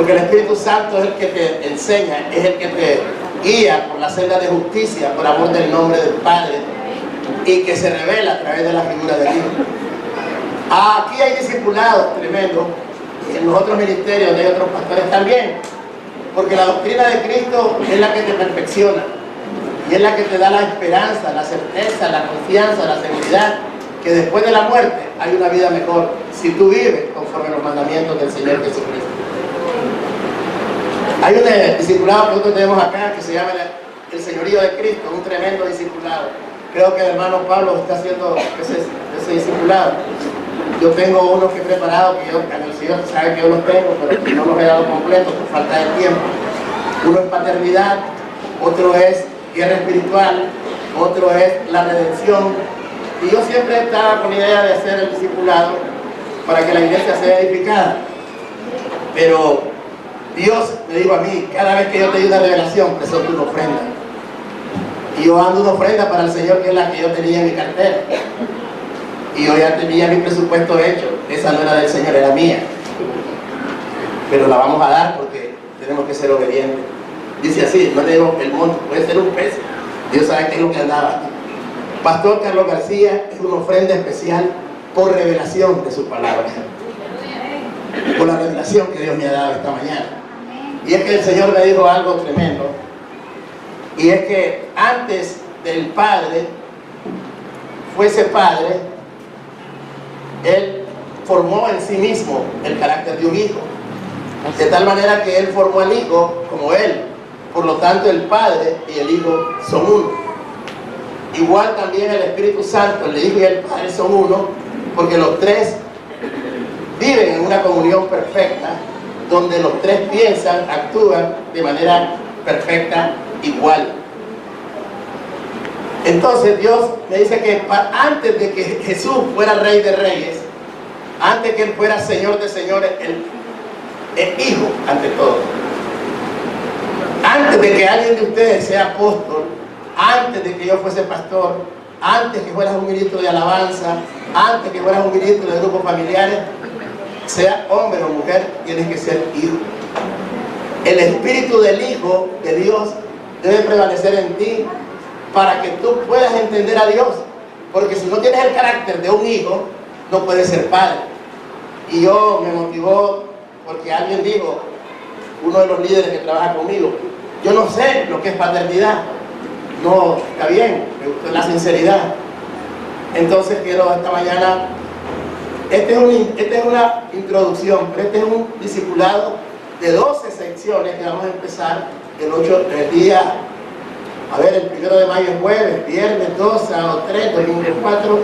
Porque el Espíritu Santo es el que te enseña, es el que te guía por la senda de justicia, por amor del nombre del Padre, y que se revela a través de la figura del Hijo. Aquí hay discipulados tremendos, y en los otros ministerios hay otros pastores también, porque la doctrina de Cristo es la que te perfecciona, y es la que te da la esperanza, la certeza, la confianza, la seguridad, que después de la muerte hay una vida mejor, si tú vives conforme a los mandamientos del Señor Jesucristo. Hay un discipulado que nosotros tenemos acá, que se llama el Señorío de Cristo, un tremendo discipulado. Creo que el hermano Pablo está haciendo ese discipulado. Yo tengo unos que he preparado, que el Señor sabe que yo los tengo, pero no los he dado completos por falta de tiempo. Uno es paternidad, otro es guerra espiritual, otro es la redención. Y yo siempre estaba con la idea de hacer el discipulado para que la iglesia sea edificada. Pero Dios me dijo a mí, cada vez que yo te doy una revelación, presento una ofrenda. Y yo ando una ofrenda para el Señor, que es la que yo tenía en mi cartera. Y yo ya tenía mi presupuesto hecho. Esa no era del Señor, era mía. Pero la vamos a dar porque tenemos que ser obedientes. Dice así, no le digo el monto, puede ser un peso. Dios sabe qué es lo que andaba. Pastor Carlos García es una ofrenda especial por revelación de su palabra. Por la revelación que Dios me ha dado esta mañana. Y es que el Señor me dijo algo tremendo. Y es que antes del Padre fuese Padre, Él formó en sí mismo el carácter de un hijo. De tal manera que Él formó al Hijo como Él. Por lo tanto, el Padre y el Hijo son uno. Igual también el Espíritu Santo, el Hijo y el Padre son uno, porque los tres viven en una comunión perfecta, donde los tres piensan, actúan de manera perfecta, igual. Entonces Dios me dice que antes de que Jesús fuera Rey de Reyes, antes que Él fuera Señor de Señores, Él es Hijo ante todo. Antes de que alguien de ustedes sea apóstol, antes de que yo fuese pastor, antes que fueras un ministro de alabanza, antes que fueras un ministro de grupos familiares, sea hombre o mujer, tienes que ser hijo. El espíritu del Hijo de Dios debe prevalecer en ti para que tú puedas entender a Dios, porque si no tienes el carácter de un hijo, no puedes ser padre. Y yo me motivó porque alguien dijo, uno de los líderes que trabaja conmigo, yo no sé lo que es paternidad. No, está bien, me gustó la sinceridad. Entonces quiero esta mañana, esta es una introducción, pero este es un discipulado de 12 secciones que vamos a empezar el día, a ver, el 1 de mayo es jueves, viernes 2, sábado 3, domingo 4,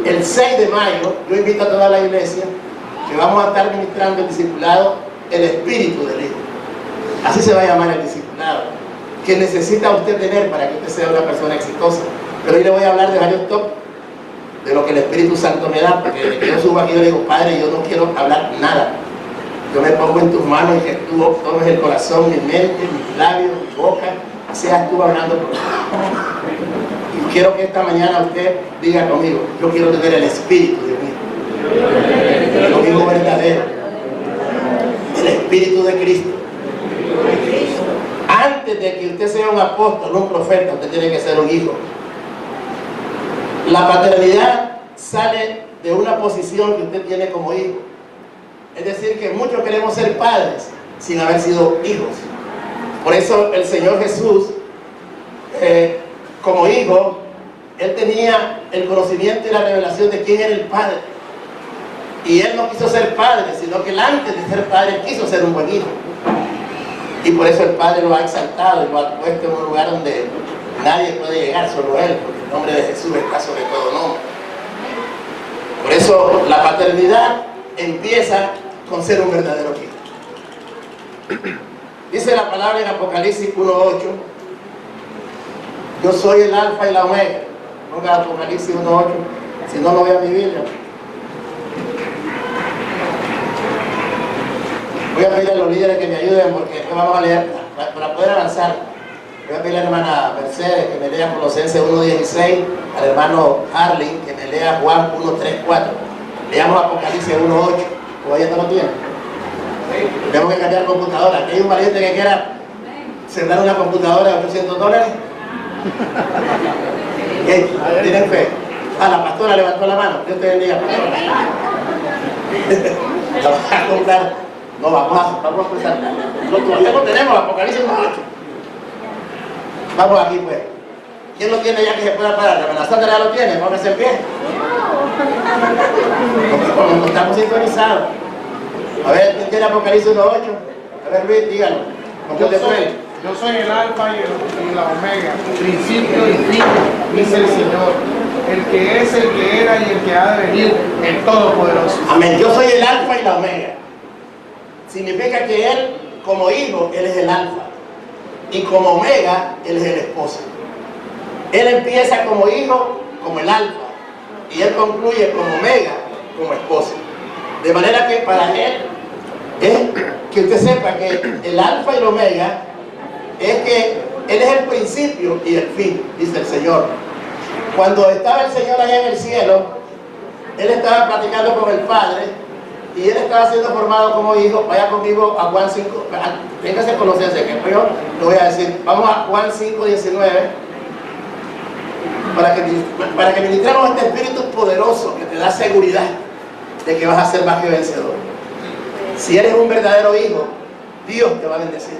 el 6 de mayo, yo invito a toda la iglesia que vamos a estar ministrando el discipulado, el Espíritu del Hijo. Así se va a llamar el discipulado, que necesita usted tener para que usted sea una persona exitosa. Pero hoy le voy a hablar de varios toques, de lo que el Espíritu Santo me da, porque desde que yo subo aquí yo le digo, Padre, yo no quiero hablar nada. Yo me pongo en tus manos y que tú tomes el corazón, mi mente, mis labios, mi boca, seas tú hablando por mí. Y quiero que esta mañana usted diga conmigo, yo quiero tener el Espíritu de mí, lo mismo verdadero, el Espíritu de Cristo. Antes de que usted sea un apóstol, un profeta, usted tiene que ser un hijo. La paternidad sale de una posición que usted tiene como hijo. Es decir, que muchos queremos ser padres sin haber sido hijos. Por eso el Señor Jesús, como hijo, Él tenía el conocimiento y la revelación de quién era el Padre. Y Él no quiso ser padre, sino que Él antes de ser padre quiso ser un buen hijo. Y por eso el Padre lo ha exaltado y lo ha puesto en un lugar donde nadie puede llegar, solo Él, porque el nombre de Jesús está sobre todo nombre. Por eso la paternidad empieza con ser un verdadero hijo. Dice la palabra en Apocalipsis 1:8, yo soy el alfa y la omega. Ponga Apocalipsis 1:8, si no, no vea mi Biblia. Voy a pedir a los líderes que me ayuden porque después vamos a leer, para poder avanzar. Voy a pedir a la hermana Mercedes que me lea Colosenses 1:16, al hermano Harley que me lea Juan 1:3-4. Leamos Apocalipsis 1:8, o ella no lo tiene. Tenemos que cambiar computadora. Aquí hay un valiente que quiera sembrar una computadora de $800. ¿Qué? ¿Tienen fe? Ah, la pastora levantó la mano. Dios te bendiga, pastora. La vas a comprar. No, vamos a empezar. Todavía no tenemos Apocalipsis 8. Vamos aquí, pues. ¿Quién lo tiene ya que se pueda parar? La amenazante ya lo tiene, póngase en pie. Como estamos sintonizados. A ver, ¿quién tiene Apocalipsis 1.8? A ver, Luis, dígalo. Yo soy el alfa y la omega, principio y fin, dice el Señor, el que es, el que era y el que ha de venir, el Todopoderoso. Amén. Yo soy el alfa y la omega. Significa que Él, como hijo, Él es el alfa. Y como omega, Él es el esposo. Él empieza como hijo, como el alfa. Y Él concluye como omega, como esposo. De manera que para Él, es que usted sepa que el alfa y el omega es que Él es el principio y el fin, dice el Señor. Cuando estaba el Señor allá en el cielo, Él estaba platicando con el Padre y Él estaba siendo formado como hijo. Vaya conmigo a Juan 5, téngase conocerse, que yo lo voy a decir. Vamos a Juan 5:19 para que ministremos este espíritu poderoso que te da seguridad de que vas a ser más que vencedor. Si eres un verdadero hijo, Dios te va a bendecir.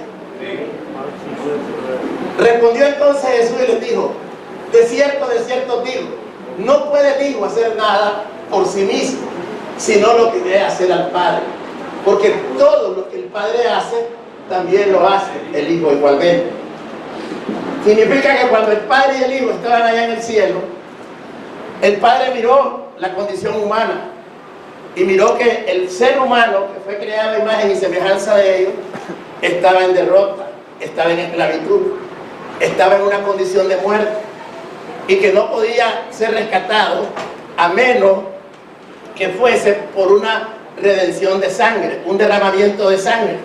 Respondió entonces Jesús y les dijo: de cierto os digo, no puede el hijo hacer nada por sí mismo, sino lo que debe hacer al Padre. Porque todo lo que el Padre hace, también lo hace el Hijo igualmente. Significa que cuando el Padre y el Hijo estaban allá en el cielo, el Padre miró la condición humana y miró que el ser humano, que fue creado a imagen y semejanza de ellos, estaba en derrota, estaba en esclavitud, estaba en una condición de muerte y que no podía ser rescatado a menos que fuese por una redención de sangre, un derramamiento de sangre.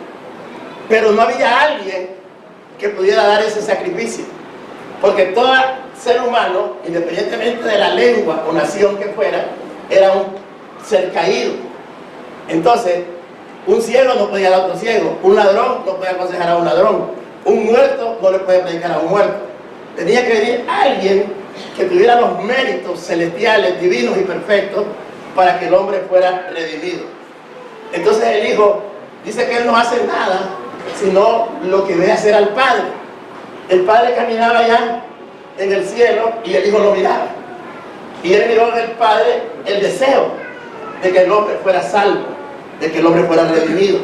Pero no había alguien que pudiera dar ese sacrificio, porque todo ser humano, independientemente de la lengua o nación que fuera, era un ser caído. Entonces, un ciego no podía dar a otro ciego, un ladrón no podía aconsejar a un ladrón, un muerto no le podía predicar a un muerto. Tenía que venir alguien que tuviera los méritos celestiales, divinos y perfectos para que el hombre fuera redimido. Entonces el Hijo dice que Él no hace nada sino lo que ve hacer al Padre. El Padre caminaba allá en el cielo y el Hijo lo miraba, y Él miró en el Padre el deseo de que el hombre fuera salvo, de que el hombre fuera redimido.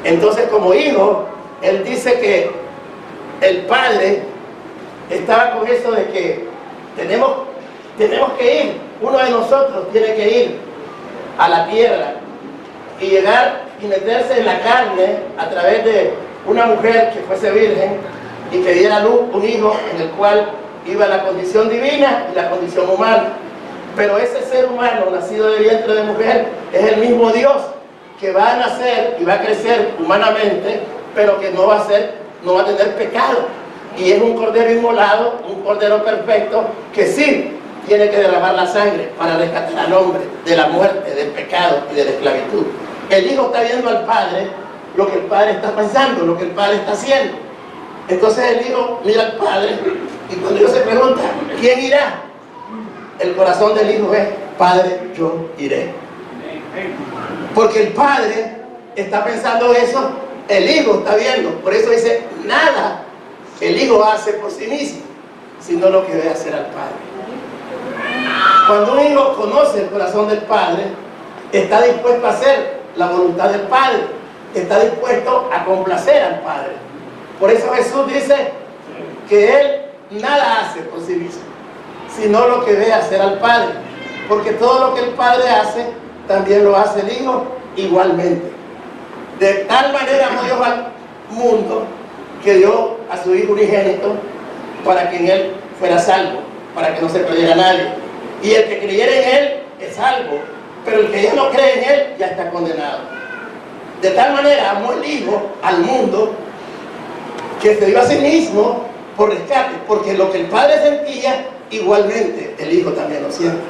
Entonces, como hijo, Él dice que el Padre estaba con eso de que tenemos que ir, uno de nosotros tiene que ir a la tierra y llegar y meterse en la carne a través de una mujer que fuese virgen y que diera a luz un hijo en el cual iba la condición divina y la condición humana. Pero ese ser humano nacido de vientre de mujer es el mismo Dios que va a nacer y va a crecer humanamente, pero que no va a tener pecado. Y es un cordero inmolado, un cordero perfecto, que sí tiene que derramar la sangre para rescatar al hombre de la muerte, del pecado y de la esclavitud. El Hijo está viendo al Padre lo que el Padre está pensando, lo que el Padre está haciendo. Entonces el Hijo mira al Padre y cuando Dios se pregunta, ¿quién irá? El corazón del Hijo es: Padre, yo iré. Porque el Padre está pensando eso, el Hijo está viendo. Por eso dice: nada el Hijo hace por sí mismo, sino lo que debe hacer al Padre. Cuando un hijo conoce el corazón del Padre, está dispuesto a hacer la voluntad del Padre, está dispuesto a complacer al Padre. Por eso Jesús dice que Él nada hace por sí mismo, sino lo que debe hacer al Padre. Porque todo lo que el Padre hace, también lo hace el Hijo igualmente. De tal manera amó Dios al mundo que dio a su Hijo unigénito para que en Él fuera salvo, para que no se perdiera nadie. Y el que creyera en Él es salvo, pero el que ya no cree en Él ya está condenado. De tal manera amó el Hijo al mundo que se dio a sí mismo por rescate, porque lo que el Padre sentía, igualmente el Hijo también lo siente.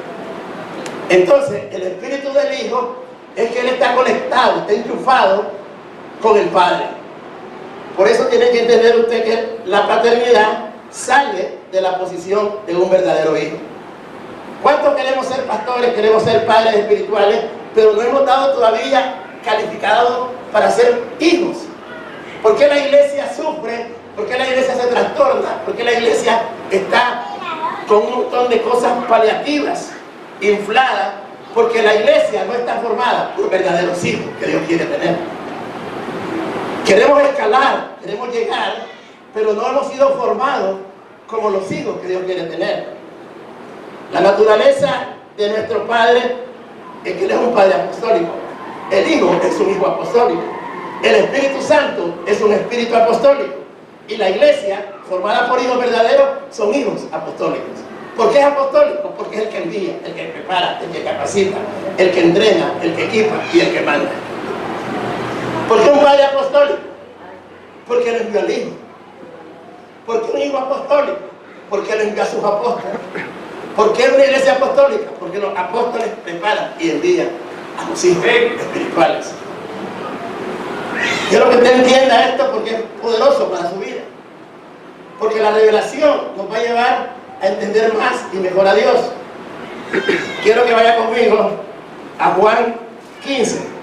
Entonces, el espíritu del Hijo es que Él está conectado, está enchufado con el Padre. Por eso tiene que entender usted que la paternidad sale de la posición de un verdadero hijo. ¿Cuántos queremos ser pastores, queremos ser padres espirituales, pero no hemos dado todavía calificado para ser hijos? ¿Por qué la iglesia sufre? ¿Por qué la iglesia se trastorna? ¿Por qué la iglesia está con un montón de cosas paliativas, infladas? Porque la iglesia no está formada por verdaderos hijos que Dios quiere tener. Queremos escalar, queremos llegar, pero no hemos sido formados como los hijos que Dios quiere tener. La naturaleza de nuestro Padre es que Él es un Padre apostólico. El Hijo es un Hijo apostólico. El Espíritu Santo es un Espíritu apostólico. Y la iglesia, formada por hijos verdaderos, son hijos apostólicos. ¿Por qué es apostólico? Porque es el que envía, el que prepara, el que capacita, el que entrena, el que equipa y el que manda. ¿Por qué un padre apostólico? Porque Él envió al Hijo. ¿Por qué un hijo apostólico? Porque Él envió a sus apóstoles. ¿Por qué una iglesia apostólica? Porque los apóstoles preparan y envían a los hijos espirituales. Quiero que usted entienda esto porque es poderoso para su vida. Porque la revelación nos va a llevar a entender más y mejor a Dios. Quiero que vaya conmigo a Juan 15.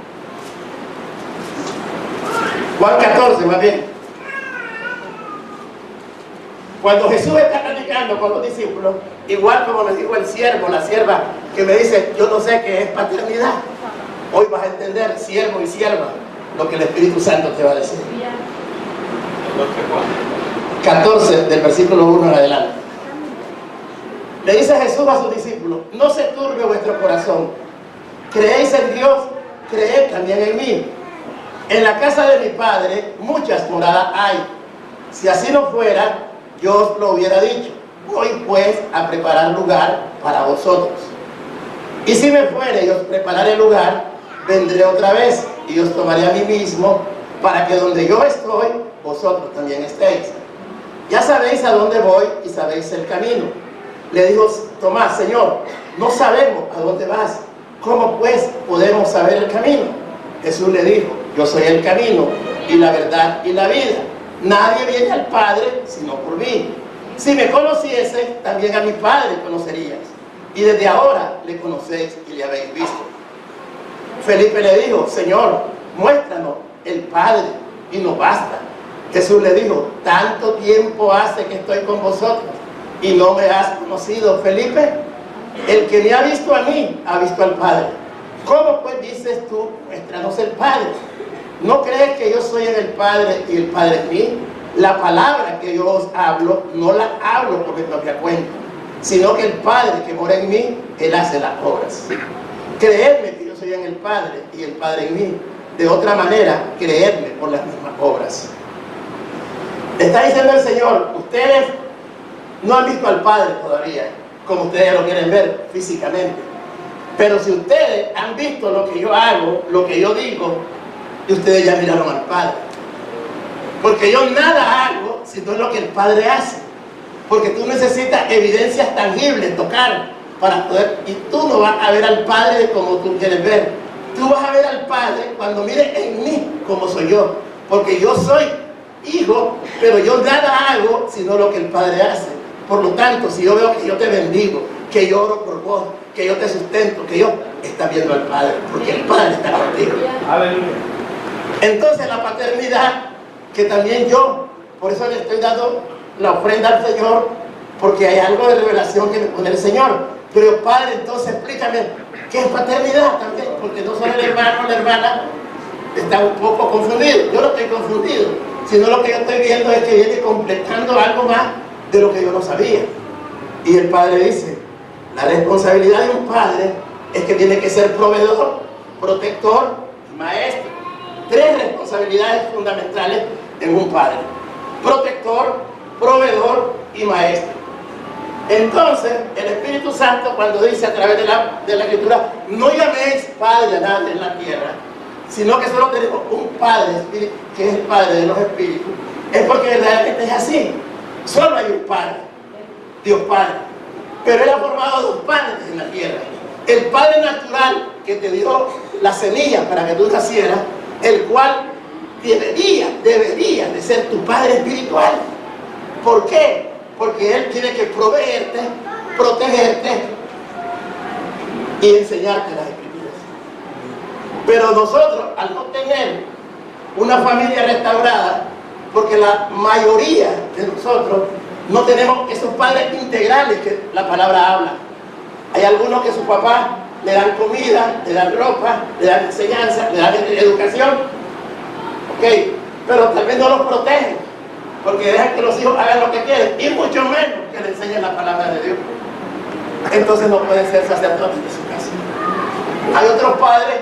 Juan 14, más bien. Cuando Jesús está platicando con los discípulos, igual como me dijo el siervo, la sierva, que me dice, yo no sé qué es paternidad. Hoy vas a entender, siervo y sierva, lo que el Espíritu Santo te va a decir. 14 del versículo 1 en adelante. Le dice Jesús a sus discípulos, no se turbe vuestro corazón. Creéis en Dios, creed también en mí. En la casa de mi Padre muchas moradas hay. Si así no fuera, yo os lo hubiera dicho. Voy pues a preparar lugar para vosotros. Y si me fuere y os prepararé lugar, vendré otra vez y os tomaré a mí mismo, para que donde yo estoy, vosotros también estéis. Ya sabéis a dónde voy y sabéis el camino. Le dijo Tomás, Señor, no sabemos a dónde vas. ¿Cómo pues podemos saber el camino? Jesús le dijo, yo soy el camino y la verdad y la vida. Nadie viene al Padre sino por mí. Si me conocieses, también a mi Padre conocerías. Y desde ahora le conocéis y le habéis visto. Felipe le dijo, Señor, muéstranos el Padre y nos basta. Jesús le dijo, tanto tiempo hace que estoy con vosotros y no me has conocido, Felipe. El que me ha visto a mí, ha visto al Padre. ¿Cómo pues dices tú, muéstranos el Padre? ¿No crees que yo soy en el Padre y el Padre en mí? La palabra que yo os hablo, no la hablo por mi propia cuenta, sino que el Padre que mora en mí, Él hace las obras. Creedme que yo soy en el Padre y el Padre en mí. De otra manera, creedme por las mismas obras. Le está diciendo el Señor, ustedes no han visto al Padre todavía, como ustedes lo quieren ver físicamente. Pero si ustedes han visto lo que yo hago, lo que yo digo, y ustedes ya miraron al Padre. Porque yo nada hago sino lo que el Padre hace. Porque tú necesitas evidencias tangibles, tocar, para poder, y tú no vas a ver al Padre como tú quieres ver. Tú vas a ver al Padre cuando mires en mí como soy yo. Porque yo soy hijo, pero yo nada hago sino lo que el Padre hace. Por lo tanto, si yo veo que yo te bendigo, que yo oro por vos, que yo te sustento, que yo, está viendo al Padre, porque el Padre está contigo. Aleluya. Entonces la paternidad, que también yo, por eso le estoy dando la ofrenda al Señor, porque hay algo de revelación que me pone el Señor. Pero Padre, entonces explícame, ¿qué es paternidad también? Porque no solo el hermano o la hermana está un poco confundido. Yo no estoy confundido, sino lo que yo estoy viendo es que viene completando algo más de lo que yo no sabía. Y el Padre dice, la responsabilidad de un padre es que tiene que ser proveedor, protector y maestro. Tres responsabilidades fundamentales en un padre: protector, proveedor y maestro. Entonces, el Espíritu Santo, cuando dice a través de la Escritura, no llaméis Padre a nadie en la tierra, sino que solo tenemos un Padre, que es el Padre de los Espíritus, es porque realmente es así. Solo hay un Padre, Dios Padre. Pero Él ha formado dos padres en la tierra. El Padre natural que te dio la semilla para que tú nacieras, el cual debería de ser tu padre espiritual. ¿Por qué? Porque Él tiene que proveerte, protegerte y enseñarte las Escrituras. Pero nosotros, al no tener una familia restaurada, porque la mayoría de nosotros no tenemos esos padres integrales que la palabra habla. Hay algunos que sus papás le dan comida, le dan ropa, le dan enseñanza, le dan educación, ok, pero tal vez no los protegen, porque dejan que los hijos hagan lo que quieren, y mucho menos que le enseñen la palabra de Dios. Entonces no pueden ser sacerdotes de su casa. Hay otros padres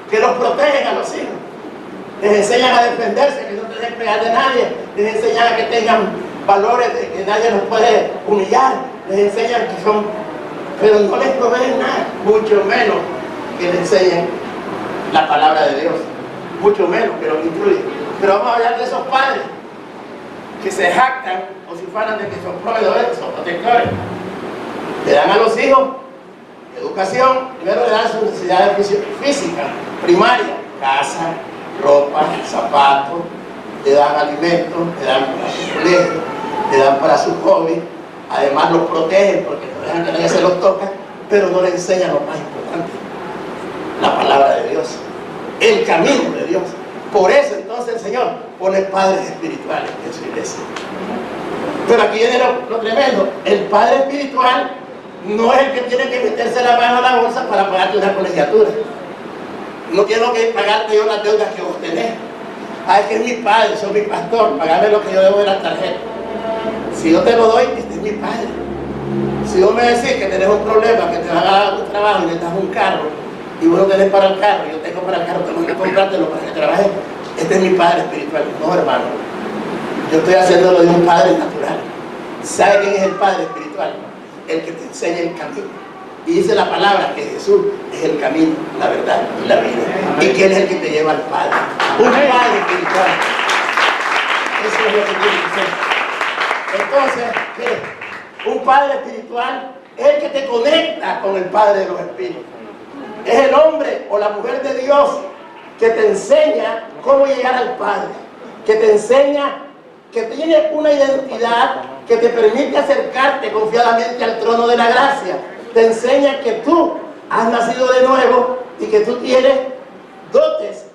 que los protegen a los hijos, les enseñan a defenderse, que no te dejen pegar de nadie, les enseñan a que tengan valores de que nadie los puede humillar, les enseñan que son, pero no les proveen nada, mucho menos que les enseñen la palabra de Dios, mucho menos que los instruyen. Pero vamos a hablar de esos padres que se jactan o se ufanan de que son proveedores, son protectores. Le dan a los hijos educación, primero le dan sus necesidades físicas, primarias, casa, ropa, zapatos, le dan alimentos, le dan para su colegio, le dan para sus hobbies, además los protegen porque no dejan que nadie se los toca, pero no les enseñan lo más importante, la palabra de Dios, el camino de Dios. Por eso entonces el Señor pone padres espirituales en su iglesia. Pero aquí viene lo tremendo, el padre espiritual no es el que tiene que meterse la mano a la bolsa para pagarte una colegiatura. No tengo que pagarte yo las deudas que vos tenés. Es que es mi padre, soy mi pastor, pagame lo que yo debo de la tarjeta. Si yo te lo doy, este es mi padre. Si vos me decís que tenés un problema, que te van a dar un trabajo y necesitas un carro, y vos no tenés para el carro, yo tengo para el carro, tengo que comprártelo para que trabajes, este es mi padre espiritual. No, hermano, yo estoy haciéndolo de un padre natural. ¿Sabe quién es el padre espiritual? El que te enseña el camino. Y dice la palabra que Jesús es el camino, la verdad y la vida. Y que Él es el que te lleva al Padre. Un padre espiritual. Eso es lo que tiene que ser. Entonces, ¿qué? Un padre espiritual es el que te conecta con el Padre de los Espíritus. Es el hombre o la mujer de Dios que te enseña cómo llegar al Padre. Que te enseña que tiene una identidad que te permite acercarte confiadamente al trono de la gracia. Te enseña que tú has nacido de nuevo y que tú tienes dotes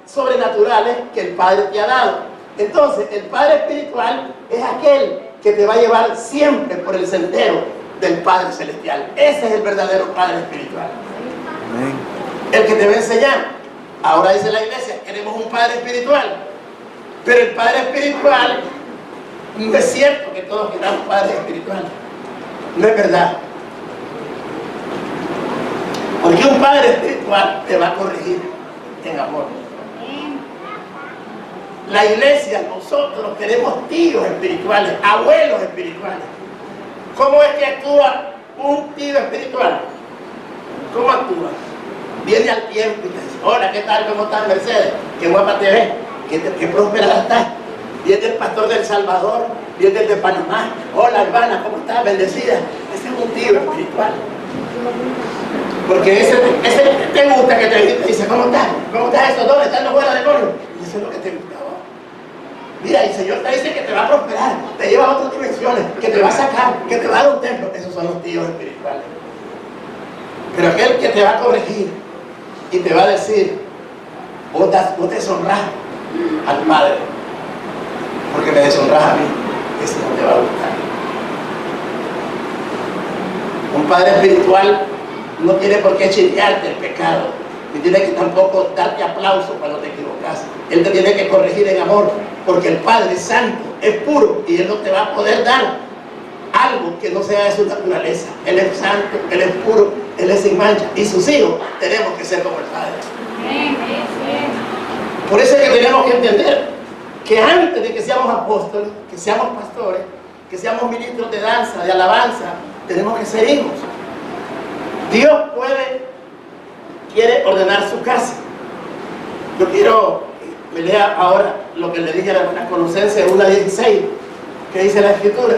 sobrenaturales que el Padre te ha dado. Entonces, el Padre espiritual es aquel que te va a llevar siempre por el sendero del Padre celestial. Ese es el verdadero Padre espiritual. Amén. El que te va a enseñar. Ahora dice la iglesia, queremos un Padre espiritual. Pero el Padre espiritual, no es cierto que todos queramos padres espirituales. No es verdad. Porque un padre espiritual te va a corregir en amor. La iglesia, nosotros tenemos tíos espirituales, abuelos espirituales. ¿Cómo es que actúa un tío espiritual? ¿Cómo actúa? Viene al tiempo y te dice, hola, ¿qué tal? ¿Cómo estás, Mercedes? Qué guapa te ves, qué próspera estás. Viene el pastor del Salvador, viene el de Panamá. Hola, hermana, ¿cómo estás? Bendecida. Ese es un tío espiritual. Porque ese te gusta que te dice, ¿cómo estás? ¿Cómo estás eso? ¿Dónde están los buenos demonios? Y eso es lo que te gusta. Mira, el Señor te dice que te va a prosperar, te lleva a otras dimensiones, que te va a sacar, que te va a dar un templo. Esos son los tíos espirituales. Pero aquel que te va a corregir y te va a decir, vos deshonrás al Padre, porque me deshonrás a mí, ese no te va a gustar. Un Padre espiritual no tiene por qué chinearte el pecado, ni tiene que tampoco darte aplauso cuando te equivocas. Él te tiene que corregir en amor, porque el Padre es santo, es puro, y Él no te va a poder dar algo que no sea de su naturaleza. Él es santo, Él es puro, Él es sin mancha, y sus hijos tenemos que ser como el Padre. Por eso es que tenemos que entender que antes de que seamos apóstoles, que seamos pastores, que seamos ministros de danza, de alabanza, tenemos que ser hijos. Dios quiere ordenar su casa. Yo quiero que me lea ahora lo que le dije a la hermana Colosenses 1:16, que dice la Escritura.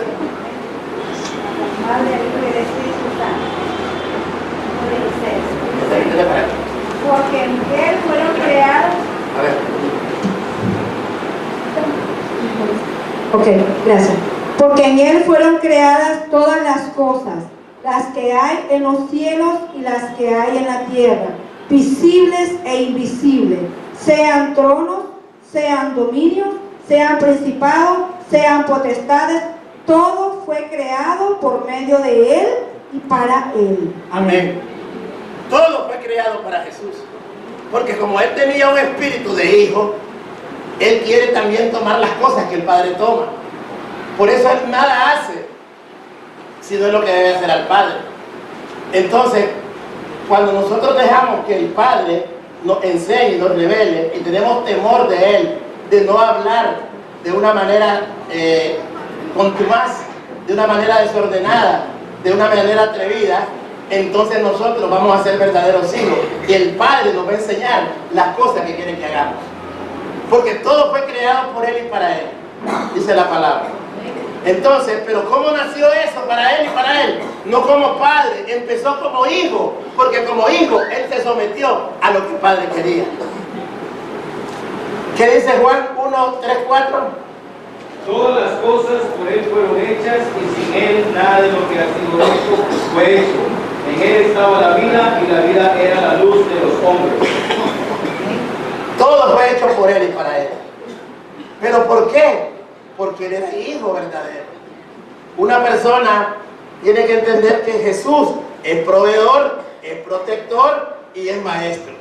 Porque en Él fueron creados Ok, gracias. Porque en Él fueron creadas todas las cosas, las que hay en los cielos y las que hay en la tierra, visibles e invisibles, sean tronos, sean dominios, sean principados, sean potestades. Todo fue creado por medio de Él y para Él. Amén. Todo fue creado para Jesús. Porque como Él tenía un espíritu de hijo, Él quiere también tomar las cosas que el Padre toma. Por eso Él nada hace, sino es lo que debe hacer al Padre. Entonces, cuando nosotros dejamos que el Padre nos enseñe, nos revele, y tenemos temor de Él, de no hablar de una manera contumaz, de una manera desordenada, de una manera atrevida, entonces nosotros vamos a ser verdaderos hijos y el Padre nos va a enseñar las cosas que quiere que hagamos, porque todo fue creado por Él y para Él, dice la palabra. Entonces, pero ¿cómo nació eso para Él y para Él? No como padre, empezó como hijo, porque como hijo Él se sometió a lo que el Padre quería. ¿Qué dice Juan 1, 3, 4? Todas las cosas por Él fueron hechas y sin Él nada de lo que ha sido hecho fue hecho. En Él estaba la vida y la vida era la luz de los hombres. Todo fue hecho por Él y para Él. ¿Pero por qué? Porque Él era hijo verdadero. Una persona tiene que entender que Jesús es proveedor, es protector y es maestro.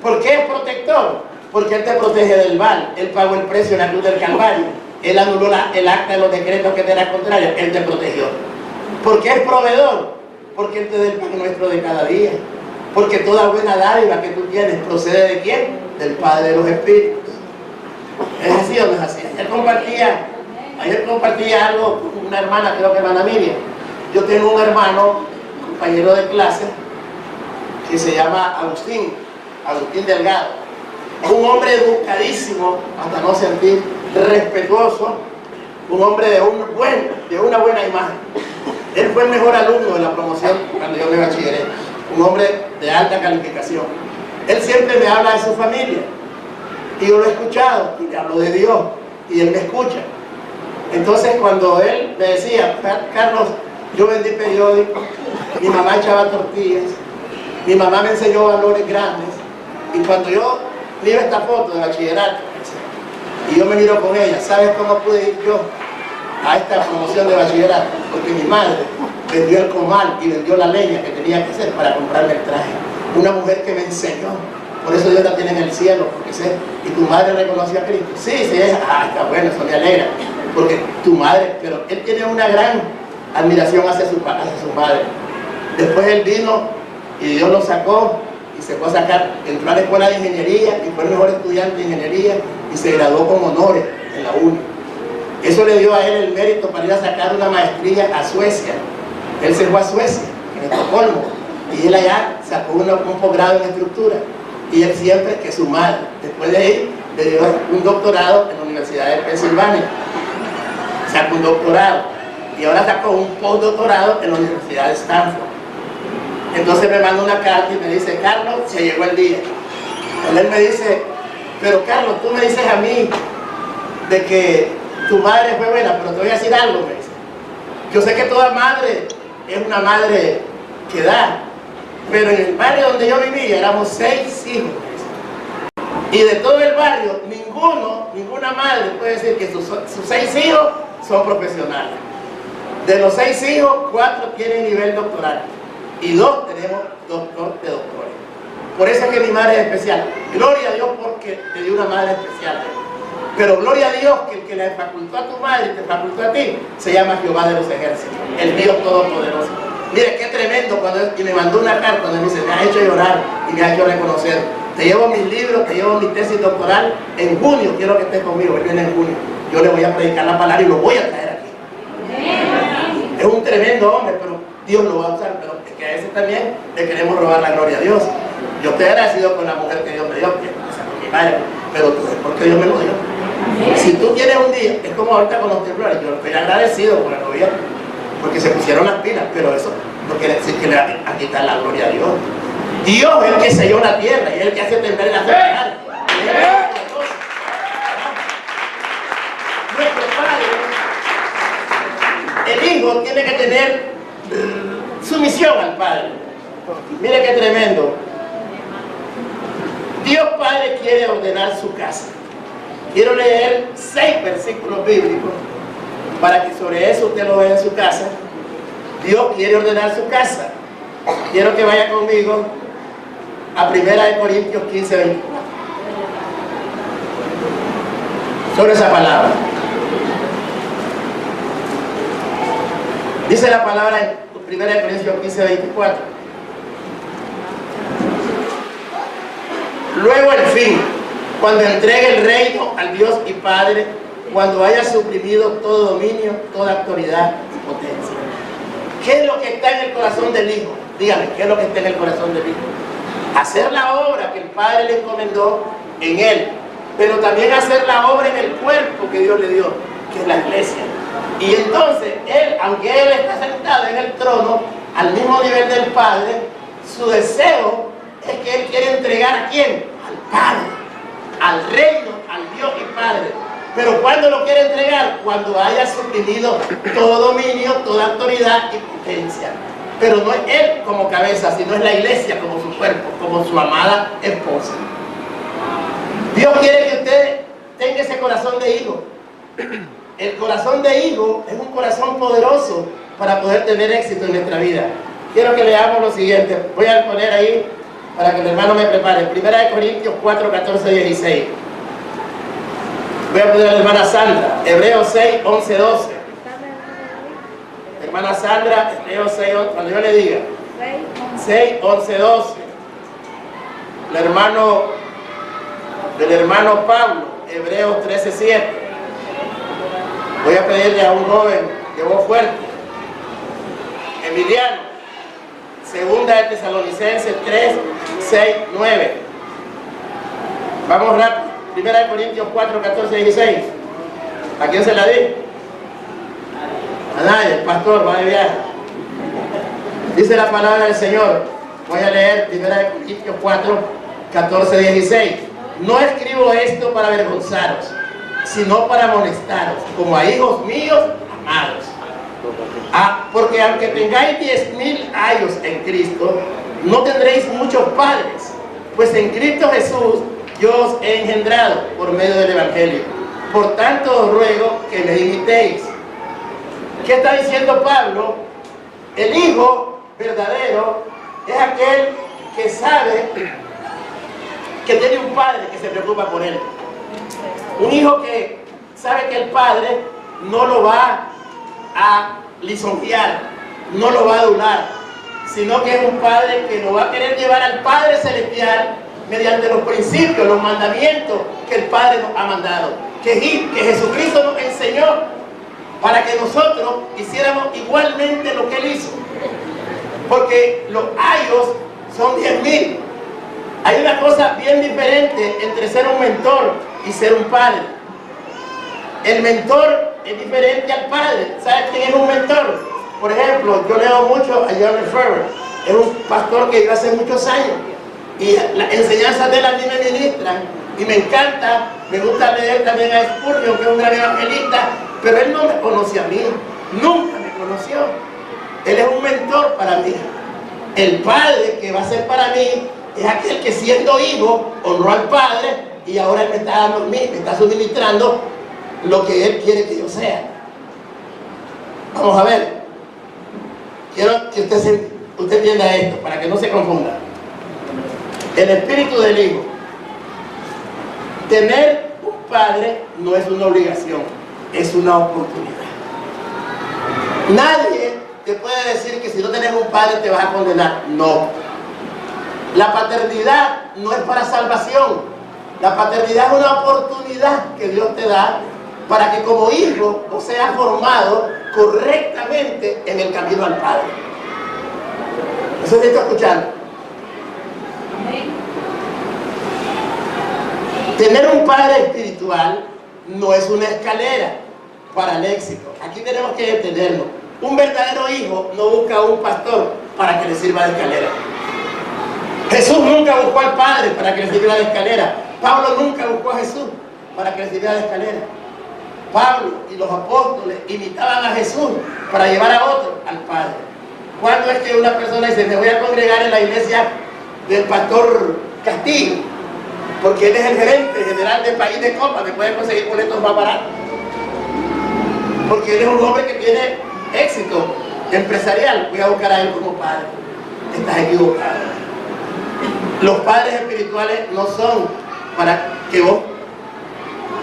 ¿Por qué es protector? Porque Él te protege del mal. Él pagó el precio en la cruz del Calvario. Él anuló el acta de los decretos que te era contrario. Él te protegió. ¿Por qué es proveedor? Porque Él te da el pan nuestro de cada día. Porque toda buena dádiva que tú tienes procede ¿de quién? Del Padre de los Espíritus. ¿Es así o no es así? Ayer compartía algo con una hermana, creo que hermana Miriam. Yo tengo un hermano, compañero de clase, que se llama Agustín Delgado. Un hombre educadísimo, hasta no sentir, respetuoso, un hombre de una buena imagen. Él fue el mejor alumno de la promoción cuando yo me bachilleré, un hombre de alta calificación. Él siempre me habla de su familia, y yo lo he escuchado, y le hablo de Dios, y él me escucha. Entonces cuando él me decía, Carlos, yo vendí periódicos, mi mamá echaba tortillas, mi mamá me enseñó valores grandes, y cuando yo miro esta foto de bachillerato, y yo me miro con ella, ¿sabes cómo pude ir yo a esta promoción de bachillerato? Porque mi madre vendió el comal y vendió la leña que tenía que hacer para comprarme el traje. Una mujer que me enseñó. Por eso Dios la tiene en el cielo, porque sé, y tu madre reconoció a Cristo. Sí, está bueno, eso me alegra, porque tu madre, pero él tiene una gran admiración hacia su madre. Después él vino y Dios lo sacó y se fue a sacar, entró a la escuela de ingeniería y fue el mejor estudiante de ingeniería y se graduó con honores en la UNI. Eso le dio a él el mérito para ir a sacar una maestría a Suecia. Él se fue a Suecia, en Estocolmo, y él allá sacó un posgrado en estructura. Y él siempre, que su madre, después de ahí, le dio un doctorado en la Universidad de Pensilvania. Sacó un doctorado. Y ahora sacó un postdoctorado en la Universidad de Stanford. Entonces me manda una carta y me dice, Carlos, se llegó el día. Él me dice, pero Carlos, tú me dices a mí de que tu madre fue buena, pero te voy a decir algo, me dice. Yo sé que toda madre es una madre que da, pero en el barrio donde yo vivía éramos 6 hijos. Y de todo el barrio, ninguna madre puede decir que sus 6 hijos son profesionales. De los 6 hijos, 4 tienen nivel doctoral. Y 2 tenemos doctor de doctores. Por eso es que mi madre es especial. Gloria a Dios porque te dio una madre especial. Pero gloria a Dios que el que le facultó a tu madre y te facultó a ti, se llama Jehová de los ejércitos, el Dios todopoderoso. Mire, qué tremendo cuando él, y me mandó una carta donde me dice, me ha hecho llorar y me ha hecho reconocer. Te llevo mis libros, te llevo mi tesis doctoral. En junio quiero que estés conmigo, él viene en junio. Yo le voy a predicar la palabra y lo voy a traer aquí. Es un tremendo hombre, pero Dios lo va a usar. Pero es que a ese también le queremos robar la gloria a Dios. Yo estoy agradecido con la mujer que Dios me dio, que es con mi madre, pero tú es porque Dios me lo dio. Si tú tienes un día, es como ahorita con los temblores, yo estoy agradecido por el gobierno, porque se pusieron las pilas, pero eso no quiere decir que le va a quitar la gloria a Dios. Dios es el que selló la tierra y es el que hace temblar la tierra. Nuestro Padre hijo tiene que tener sumisión al Padre. Mire qué tremendo. Dios Padre quiere ordenar su casa. Quiero leer 6 versículos bíblicos para que sobre eso usted lo vea en su casa. Dios quiere ordenar su casa. Quiero que vaya conmigo a 1 Corintios 15, 24. Sobre esa palabra. Dice la palabra en 1 Corintios 15, 24. Luego el fin, cuando entregue el reino al Dios y Padre, cuando haya suprimido todo dominio, toda autoridad y potencia. ¿Qué es lo que está en el corazón del Hijo? Dígame, ¿qué es lo que está en el corazón del Hijo? Hacer la obra que el Padre le encomendó en Él, pero también hacer la obra en el cuerpo que Dios le dio, que es la iglesia. Y entonces, Él, aunque Él está sentado en el trono, al mismo nivel del Padre, su deseo es que Él quiere entregar ¿a quién? Al Padre, al reino, al Dios y Padre. Pero ¿cuándo lo quiere entregar? Cuando haya suprimido todo dominio, toda autoridad y potencia. Pero no es Él como cabeza, sino es la iglesia como su cuerpo, como su amada esposa. Dios quiere que usted tenga ese corazón de hijo. El corazón de hijo es un corazón poderoso para poder tener éxito en nuestra vida. Quiero que leamos lo siguiente. Voy a poner ahí para que el hermano me prepare. 1 Corintios 4, 14, 16. Voy a poner a la hermana Sandra. Hebreos 6, 11, 12. Hermana Sandra, Hebreos 6, 11, cuando yo le diga. 6, 11, 12. Del hermano Pablo, Hebreos 13, 7. Voy a pedirle a un joven de voz fuerte. Emiliano, segunda de Tesalonicenses 3, 6, 9. Vamos rápido. 1 Corintios 4, 14, 16. ¿A quién se la di? A nadie, el pastor va de viaje. Dice la palabra del Señor. Voy a leer 1 Corintios 4, 14, 16. No escribo esto para avergonzaros, sino para amonestaros, como a hijos míos amados. Porque aunque tengáis 10.000 años en Cristo, no tendréis muchos padres, pues en Cristo Jesús yo os he engendrado por medio del Evangelio. Por tanto os ruego que me imitéis. ¿Qué está diciendo Pablo? El hijo verdadero es aquel que sabe que tiene un padre que se preocupa por él. Un hijo que sabe que el padre no lo va a lisonjear, no lo va a adular, sino que es un padre que lo va a querer llevar al Padre Celestial mediante los principios, los mandamientos que el Padre nos ha mandado, que Jesucristo nos enseñó para que nosotros hiciéramos igualmente lo que Él hizo. Porque los ayos son 10.000. Hay una cosa bien diferente entre ser un mentor y ser un padre. El mentor es diferente al padre. ¿Sabes quién es un mentor? Por ejemplo, yo leo mucho a John Lefebvre. Es un pastor que vive hace muchos años. Y las enseñanzas de él a mí me ministran. Y me encanta, me gusta leer también a Spurgeon, que es un gran evangelista. Pero él no me conoce a mí. Nunca me conoció. Él es un mentor para mí. El padre que va a ser para mí es aquel que siendo hijo honró al padre y ahora él me está dando a mí, me está suministrando lo que él quiere que yo sea. Vamos a ver. Quiero que usted entienda esto para que no se confunda. El espíritu del hijo. Tener un padre no es una obligación, es una oportunidad. Nadie te puede decir que si no tienes un padre te vas a condenar. No. La paternidad no es para salvación. La paternidad es una oportunidad que Dios te da para que como hijo vos seas formado correctamente en el camino al Padre. Eso te estoy escuchando. Tener un padre espiritual no es una escalera para el éxito. Aquí tenemos que detenernos. Un verdadero hijo no busca a un pastor para que le sirva de escalera. Jesús nunca buscó al Padre para que le sirviera de escalera. Pablo nunca buscó a Jesús para que le sirviera de escalera. Pablo y los apóstoles imitaban a Jesús para llevar a otro al Padre. ¿Cuándo es que una persona dice, me voy a congregar en la iglesia del pastor Castillo? Porque él es el gerente general del país de Copa, me puede conseguir boletos más baratos. Porque él es un hombre que tiene éxito empresarial, voy a buscar a él como padre. Estás equivocado. Los padres espirituales no son para que vos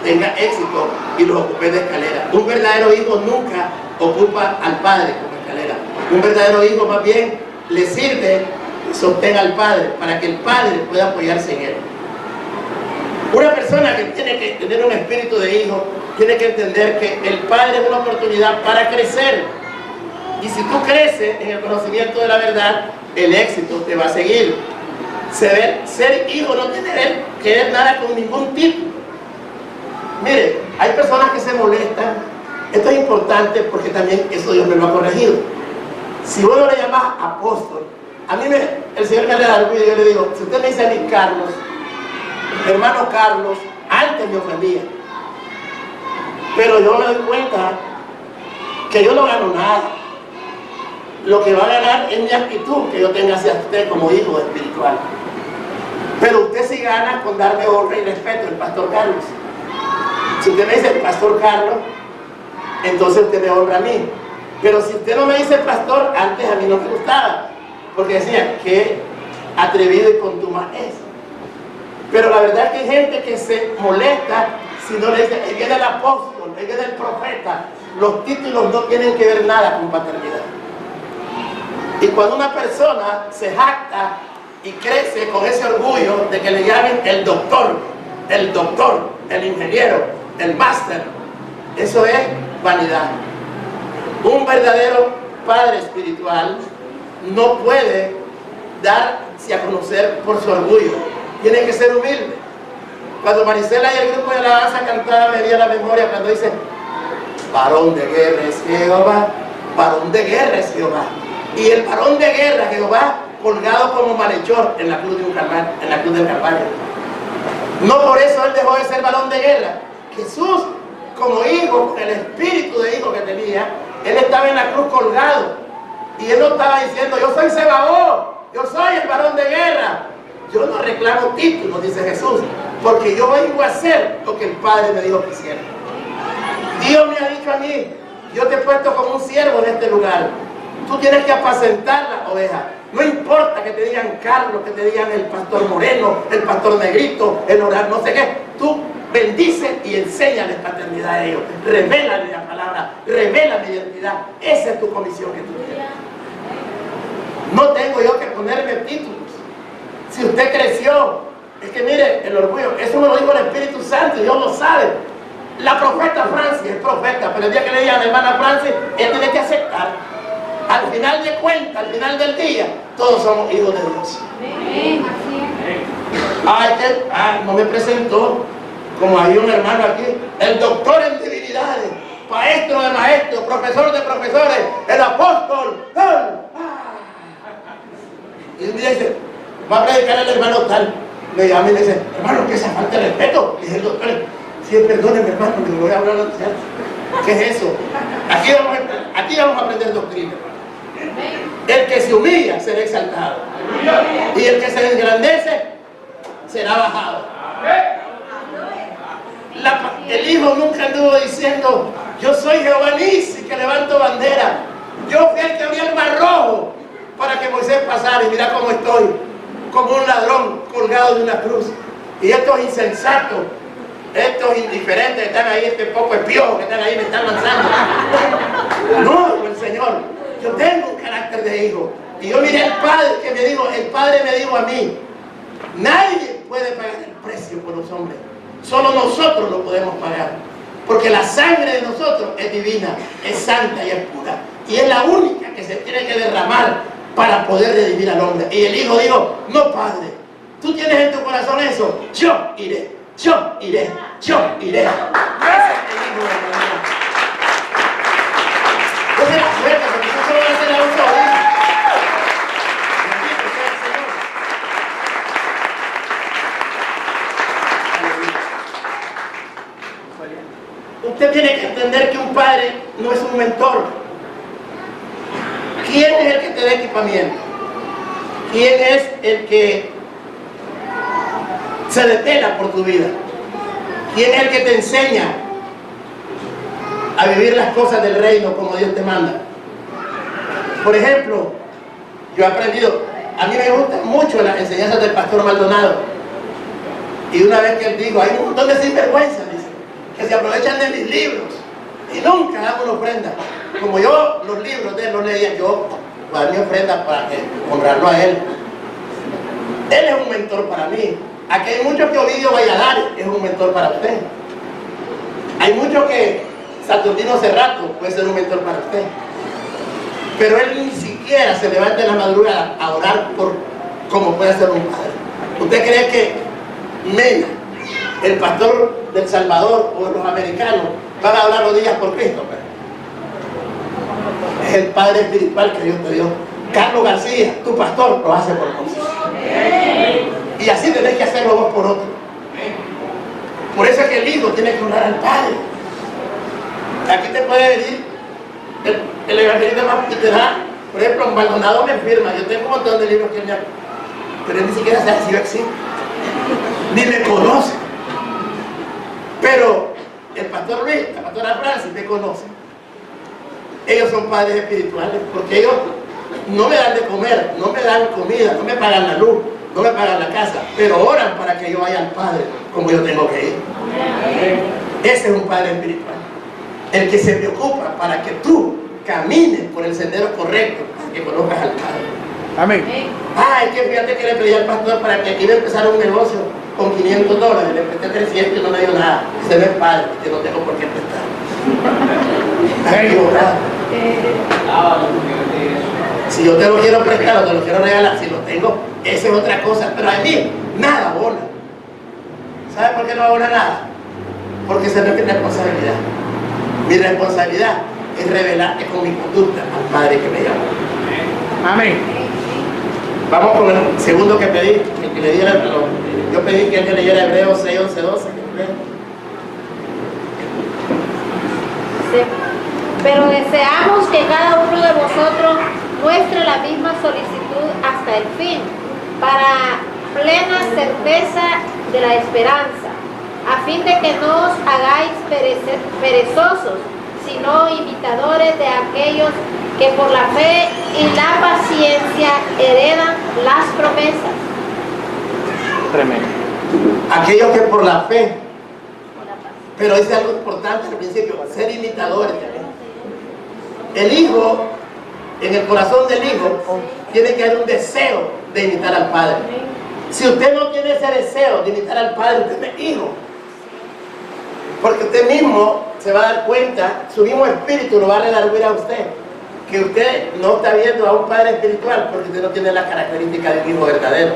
tengas éxito y los ocupes de escalera. Un verdadero hijo nunca ocupa al padre como escalera. Un verdadero hijo más bien le sirve y sostenga al padre para que el padre pueda apoyarse en él. Una persona que tiene que tener un espíritu de hijo tiene que entender que el padre es una oportunidad para crecer. Y si tú creces en el conocimiento de la verdad, el éxito te va a seguir. Ser hijo no tiene que ver nada con ningún título. Mire, hay personas que se molestan. Esto es importante porque también eso Dios me lo ha corregido. Si vos no le llamas apóstol, a mí el Señor me le da algo y yo le digo, si usted me dice a mí Carlos, hermano Carlos, antes me ofendía. Pero yo me doy cuenta que yo no gano nada. Lo que va a ganar es mi actitud que yo tenga hacia usted como hijo espiritual. Pero usted sí gana con darme honra y respeto, el pastor Carlos. Si usted me dice el pastor Carlos, entonces usted me honra a mí. Pero si usted no me dice pastor, antes a mí no me gustaba. Porque decía, qué atrevido y contumaz es. Pero la verdad es que hay gente que se molesta si no le dice, ahí viene el apóstol, ahí viene el profeta. Los títulos no tienen que ver nada con paternidad. Y cuando una persona se jacta y crece con ese orgullo de que le llamen el doctor, el ingeniero, el máster, eso es vanidad. Un verdadero padre espiritual no puede darse a conocer por su orgullo. Tiene que ser humilde. Cuando Marisela y el grupo de alabanza cantaba, me viene a la memoria cuando dice, varón de guerra es Jehová, varón de guerra es Jehová. Y el varón de guerra, Jehová, colgado como malhechor en la cruz del Calvario. No por eso él dejó de ser varón de guerra. Jesús, como hijo, con el espíritu de hijo que tenía, él estaba en la cruz colgado. Y él no estaba diciendo, yo soy Sebaot, yo soy el varón de guerra. Yo no reclamo títulos, dice Jesús, porque yo vengo a hacer lo que el Padre me dijo que hiciera. Dios me ha dicho a mí, yo te he puesto como un siervo en este lugar. Tú tienes que apacentar las ovejas. No importa que te digan Carlos, que te digan el pastor Moreno, el pastor Negrito, el orar, no sé qué. Tú bendice y enséñales paternidad a ellos. Revélale la palabra, revela mi identidad. Esa es tu comisión que tú tienes. No tengo yo que ponerme títulos. Si usted creció, es que mire, el orgullo, eso me lo dijo el Espíritu Santo, Dios lo sabe. La profeta Francis es profeta, pero el día que le digan a la hermana Francis, él tiene que aceptar. Al final de cuentas, al final del día, todos somos hijos de Dios. No me presentó, como hay un hermano aquí, el doctor en divinidades, maestro de maestros, profesor de profesores, el apóstol. Y un día dice, va a predicar el hermano tal. Me llama y me dice, hermano, que esa falta de respeto. Y dice el doctor, sí, perdóneme hermano, que voy a hablar a ¿qué es eso? Aquí vamos a aprender doctrina. El que se humilla será exaltado. Y el que se engrandece será bajado. El hijo nunca anduvo diciendo, yo soy Jehová Nisi, que levanto bandera. Yo fui el que abría el mar rojo para que Moisés pasara, y mira cómo estoy, como un ladrón colgado de una cruz. Y estos insensatos, estos indiferentes que están ahí, este poco espiojo que están ahí, me están lanzando. No, el Señor, yo tengo un carácter de hijo. Y yo miré al Padre que me dijo, el Padre me dijo a mí, nadie puede pagar el precio por los hombres. Solo nosotros lo podemos pagar. Porque la sangre de nosotros es divina, es santa y es pura. Y es la única que se tiene que derramar para poder redimir al hombre. Y el hijo dijo, no Padre, tú tienes en tu corazón eso, yo iré, yo iré, yo iré. Ese es el hijo de Dios. Esa es la suerte, porque tú solo vas a hacer a un sobrino. Bendito sea el Señor. Usted tiene que entender que un padre no es un mentor. ¿Quién es el que te da equipamiento? ¿Quién es el que se despega por tu vida? ¿Quién es el que te enseña a vivir las cosas del reino como Dios te manda? Por ejemplo, yo he aprendido, a mí me gustan mucho las enseñanzas del pastor Maldonado. Y una vez que él dijo, hay un montón de sinvergüenzas, dice, que se aprovechan de mis libros y nunca dan una ofrenda. Como yo los libros de él los leía, yo voy a dar mi ofrenda para honrarlo a él. Él es un mentor para mí. Aquí hay muchos que Ovidio Valladares es un mentor para usted. Hay muchos que Saturnino Cerrato puede ser un mentor para usted. Pero él ni siquiera se levanta en la madrugada a orar por como puede ser un padre. ¿Usted cree que Mena, el pastor del Salvador o los americanos van a hablar rodillas por Cristo? Es el padre espiritual que Dios te dio. Carlos García, tu pastor, lo hace por nosotros. Y así tenés que hacerlo vos por otro. Por eso es que el hijo tiene que honrar al padre. Aquí te puede venir el evangelista más que te da. Por ejemplo, Maldonado me firma. Yo tengo un montón de libros que él me ha... Pero él ni siquiera sabe si yo existo. Ni me conoce. Pero el pastor Luis, la pastora Francis me conoce. Ellos son padres espirituales porque ellos no me dan de comer, no me dan comida, no me pagan la luz, no me pagan la casa, pero oran para que yo vaya al Padre como yo tengo que ir. Ese es un padre espiritual, el que se preocupa para que tú camines por el sendero correcto, para que conozcas al Padre. Amén. Ay, que fíjate que le pedí al pastor para que aquí iba a empezar un negocio con $500, le presté 300 y no me dio nada. Ese no es padre, que no tengo por qué prestar. Está equivocado. Si yo te lo quiero prestar o te lo quiero regalar, si lo tengo, esa es otra cosa. Pero a mí, nada abona. ¿Sabes por qué no abona nada? Porque esa no es mi responsabilidad. Mi responsabilidad es revelarte con mi conducta al Padre que me llamó. Amén. Vamos con el segundo que pedí, el que le diera, yo pedí que él me leyera Hebreos 6, 11, 12. Pero deseamos que cada uno de vosotros muestre la misma solicitud hasta el fin, para plena certeza de la esperanza, a fin de que no os hagáis perezosos, sino imitadores de aquellos que por la fe y la paciencia heredan las promesas. Tremendo. Aquellos que por la fe, pero dice algo importante al principio, ser imitadores también. El hijo, en el corazón del hijo, tiene que haber un deseo de imitar al Padre. Si usted no tiene ese deseo de imitar al Padre, usted no es hijo. Porque usted mismo se va a dar cuenta, su mismo espíritu lo va a redarguir a usted, que usted no está viendo a un Padre espiritual porque usted no tiene las características de un hijo verdadero.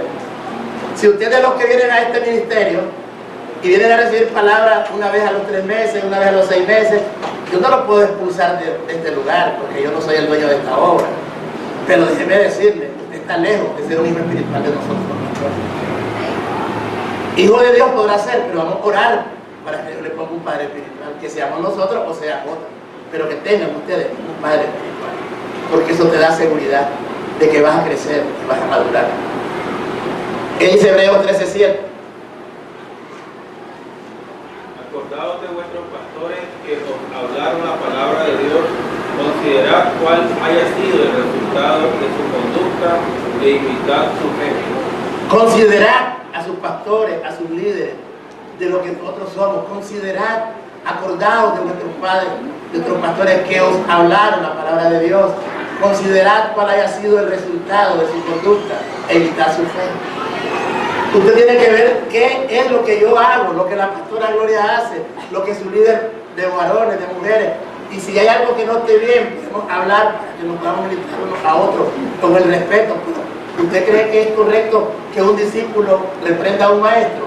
Si usted es de los que vienen a este ministerio y vienen a recibir palabras una vez a los 3 meses, una vez a los 6 meses, yo no lo puedo expulsar de este lugar porque yo no soy el dueño de esta obra. Pero déjeme decirle, usted está lejos de ser un hijo espiritual de nosotros. Hijo de Dios podrá ser, pero vamos a orar para que yo le ponga un Padre espiritual, que seamos nosotros o sea otro, pero que tengan ustedes un Padre espiritual, porque eso te da seguridad de que vas a crecer, que vas a madurar. ¿Qué dice Hebreos 13:7? Acordaos de vuestros pastores que os hablaron la palabra de Dios, considerad cuál haya sido el resultado de su conducta e imitad su fe. Considerad a sus pastores, a sus líderes, de lo que nosotros somos. Considerad, acordaos de vuestros padres, de vuestros pastores que os hablaron la palabra de Dios. Considerad cuál haya sido el resultado de su conducta e imitad su fe. Usted tiene que ver qué es lo que yo hago, lo que la pastora Gloria hace, lo que su líder de varones, de mujeres. Y si hay algo que no esté bien, podemos hablar para que nos podamos militar unos a otros con el respeto. ¿Usted cree que es correcto que un discípulo reprenda a un maestro?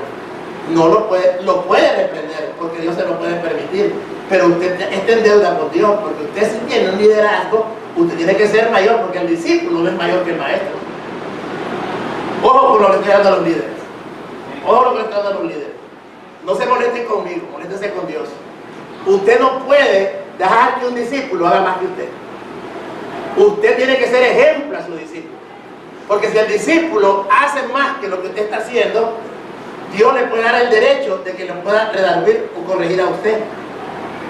No lo puede reprender porque Dios se lo puede permitir. Pero usted está en deuda con Dios, porque usted si tiene un liderazgo, usted tiene que ser mayor, porque el discípulo no es mayor que el maestro. Ojo con lo que estoy dando a los líderes. Ojo con lo que estoy dando a los líderes. No se molesten conmigo, moléstense con Dios. Usted no puede dejar que un discípulo haga más que usted. Usted tiene que ser ejemplo a su discípulo. Porque si el discípulo hace más que lo que usted está haciendo, Dios le puede dar el derecho de que le pueda redarguir o corregir a usted.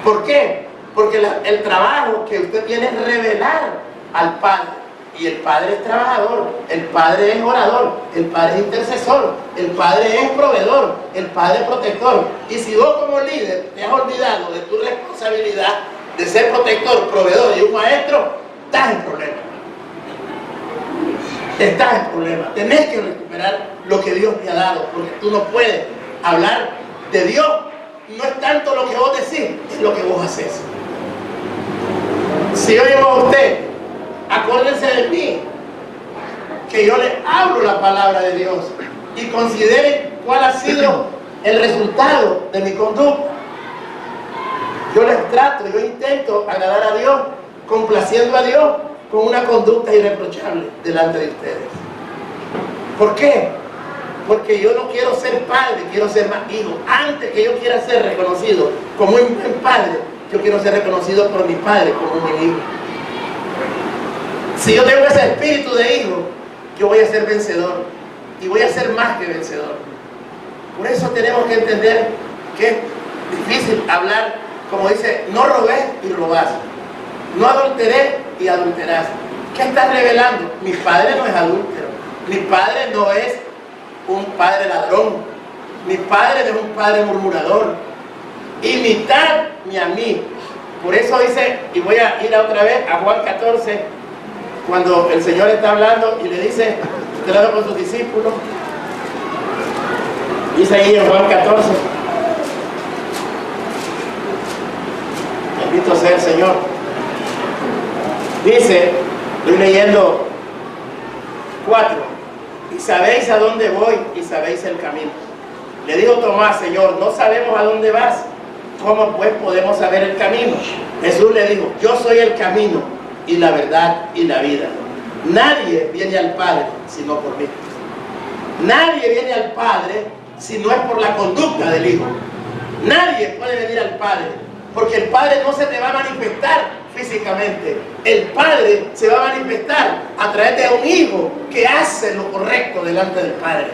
¿Por qué? Porque el trabajo que usted tiene es revelar al Padre. Y el Padre es trabajador, el Padre es orador, el Padre es intercesor, el Padre es proveedor, el Padre es protector. Y si vos como líder te has olvidado de tu responsabilidad de ser protector, proveedor y un maestro, estás en problemas. Estás en problemas. Tenés que recuperar lo que Dios te ha dado, porque tú no puedes hablar de Dios. No es tanto lo que vos decís, es lo que vos haces. Si yo digo a usted, acuérdense de mí, que yo le hablo la palabra de Dios, y consideren cuál ha sido el resultado de mi conducta. Yo les trato, yo intento agradar a Dios, complaciendo a Dios con una conducta irreprochable delante de ustedes. ¿Por qué? Porque yo no quiero ser padre, quiero ser más hijo. Antes que yo quiera ser reconocido como un buen padre, yo quiero ser reconocido por mi padre como un buen hijo. Si yo tengo ese espíritu de hijo, yo voy a ser vencedor y voy a ser más que vencedor. Por eso tenemos que entender que es difícil hablar, como dice, no robés y robás, no adulteré y adulterás. ¿Qué estás revelando? Mi padre no es adúltero, mi padre no es un padre ladrón, mi padre no es un padre murmurador. Imitadme a mí. Por eso dice, y voy a ir otra vez a Juan 14, cuando el Señor está hablando y le dice, usted habla con sus discípulos, dice ahí en Juan 14, bendito sea el Señor, dice, estoy leyendo 4, y sabéis a dónde voy y sabéis el camino. Le dijo Tomás, Señor, no sabemos a dónde vas, ¿cómo pues podemos saber el camino? Jesús le dijo, yo soy el camino y la verdad y la vida. Nadie viene al Padre sino por mí. Nadie viene al Padre si no es por la conducta del Hijo. Nadie puede venir al Padre, porque el Padre no se te va a manifestar físicamente. El Padre se va a manifestar a través de un Hijo que hace lo correcto delante del Padre.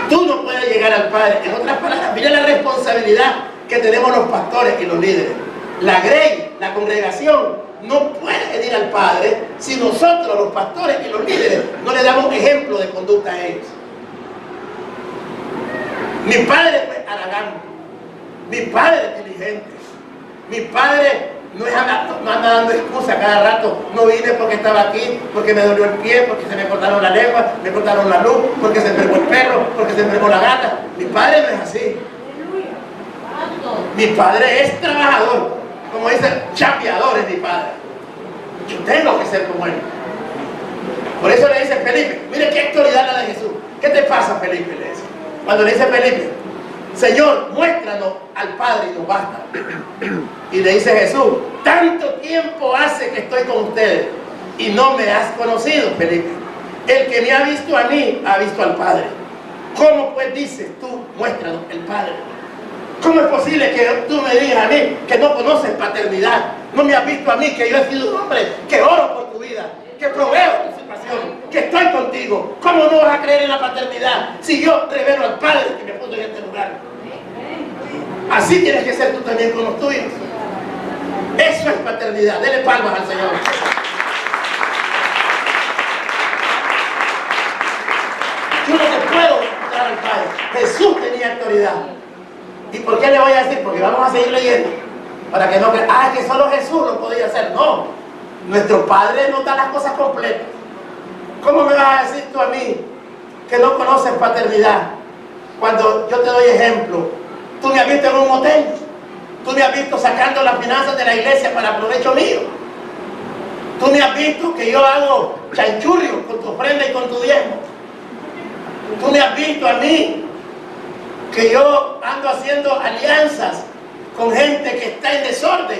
Tú no puedes llegar al Padre. En otras palabras, mira la responsabilidad que tenemos los pastores y los líderes. La grey, la congregación, no puede venir al Padre si nosotros, los pastores y los líderes, no le damos ejemplo de conducta a ellos. Mi padre no es aragán, mi padre es diligente, mi padre no anda dando excusas cada rato. No vine porque estaba aquí, porque me dolió el pie, porque se me cortaron la lengua, me cortaron la luz, porque se enfermó el perro, porque se enfermó la gata. Mi padre no es así. Mi padre es trabajador, como dicen, chapeador es mi padre. Yo tengo que ser como él. Por eso le dice Felipe, mire qué autoridad la de Jesús. ¿Qué te pasa, Felipe? Le dice. Cuando le dice Felipe, Señor, muéstranos al Padre y nos basta. Y le dice Jesús, tanto tiempo hace que estoy con ustedes y no me has conocido, Felipe. El que me ha visto a mí, ha visto al Padre. ¿Cómo pues dices tú, muéstranos el Padre? ¿Cómo es posible que tú me digas a mí que no conoces paternidad? No me has visto a mí, que yo he sido un hombre que oro por tu vida, que proveo tu situación, que estoy contigo. ¿Cómo no vas a creer en la paternidad si yo revelo al Padre que me puso en este lugar? Así tienes que ser tú también con los tuyos. Eso es paternidad. Dele palmas al Señor. Yo no te puedo mostrar al Padre. Jesús tenía autoridad. ¿Y por qué le voy a decir? Porque vamos a seguir leyendo. Para que no crean, que solo Jesús lo podía hacer. No. Nuestro Padre nos da las cosas completas. ¿Cómo me vas a decir tú a mí que no conoces paternidad? Cuando yo te doy ejemplo, tú me has visto en un motel, tú me has visto sacando las finanzas de la iglesia para provecho mío, tú me has visto que yo hago chanchurrios con tu ofrenda y con tu diezmo, tú me has visto a mí que yo ando haciendo alianzas con gente que está en desorden,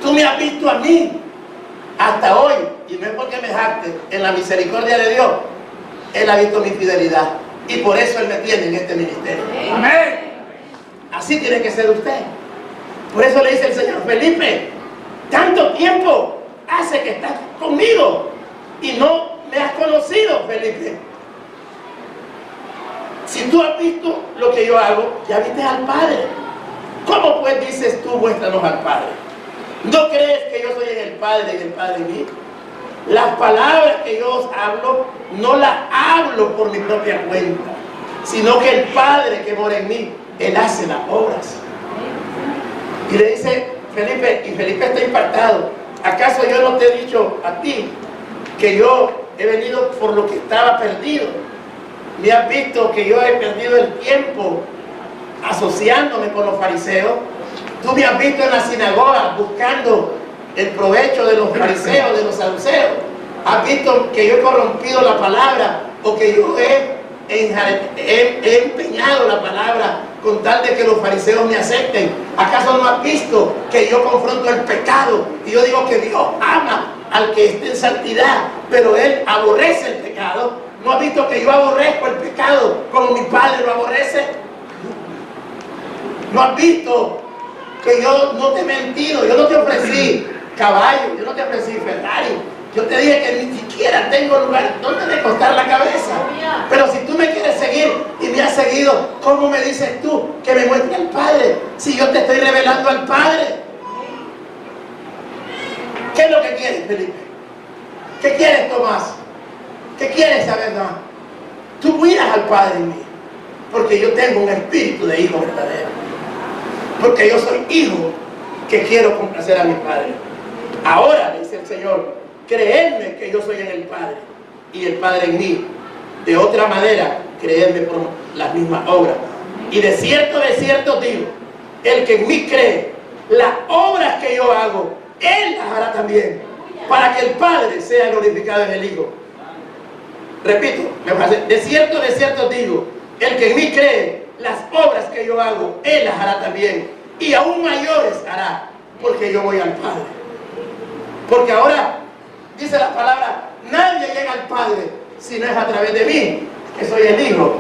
tú me has visto a mí hasta hoy, y no es porque me jacte, en la misericordia de Dios, Él ha visto mi fidelidad y por eso Él me tiene en este ministerio. Amén. Así tiene que ser usted. Por eso le dice el Señor, Felipe, tanto tiempo hace que estás conmigo y no me has conocido, Felipe. Si tú has visto lo que yo hago, ya viste al Padre. ¿Cómo pues dices tú, muéstranos al Padre? ¿No crees que yo soy en el Padre y el Padre en mí? Las palabras que yo os hablo, no las hablo por mi propia cuenta, sino que el Padre que mora en mí, Él hace las obras. Y le dice Felipe, y Felipe está impactado: ¿acaso yo no te he dicho a ti que yo he venido por lo que estaba perdido? ¿Me has visto que yo he perdido el tiempo asociándome con los fariseos? Tú me has visto en la sinagoga buscando el provecho de los fariseos, de los saduceos. ¿Has visto que yo he corrompido la palabra o que yo he empeñado la palabra con tal de que los fariseos me acepten? ¿Acaso no has visto que yo confronto el pecado y yo digo que Dios ama al que esté en santidad, pero Él aborrece el pecado? ¿No has visto que yo aborrezco el pecado como mi Padre lo aborrece? ¿No has visto que yo no te he mentido? Yo no te ofrecí caballo, yo no te ofrecí Ferrari. Yo te dije que ni siquiera tengo lugar donde recostar la cabeza. Pero si tú me quieres seguir y me has seguido, ¿cómo me dices tú que me muestre al Padre si yo te estoy revelando al Padre? ¿Qué es lo que quieres, Felipe? ¿Qué quieres, Tomás? ¿Qué quieres saber más? Tú miras al Padre en mí, porque yo tengo un espíritu de hijo verdadero, porque yo soy hijo que quiero complacer a mi Padre. Ahora, le dice el Señor, creedme que yo soy en el Padre y el Padre en mí. De otra manera, creedme por las mismas obras. Y de cierto digo, el que en mí cree, las obras que yo hago, Él las hará también, para que el Padre sea glorificado en el Hijo. Repito, de cierto digo, el que en mí cree, las obras que yo hago, Él las hará también, y aún mayores hará, porque yo voy al Padre. Porque ahora, dice la palabra, nadie llega al Padre si no es a través de mí, que soy el Hijo.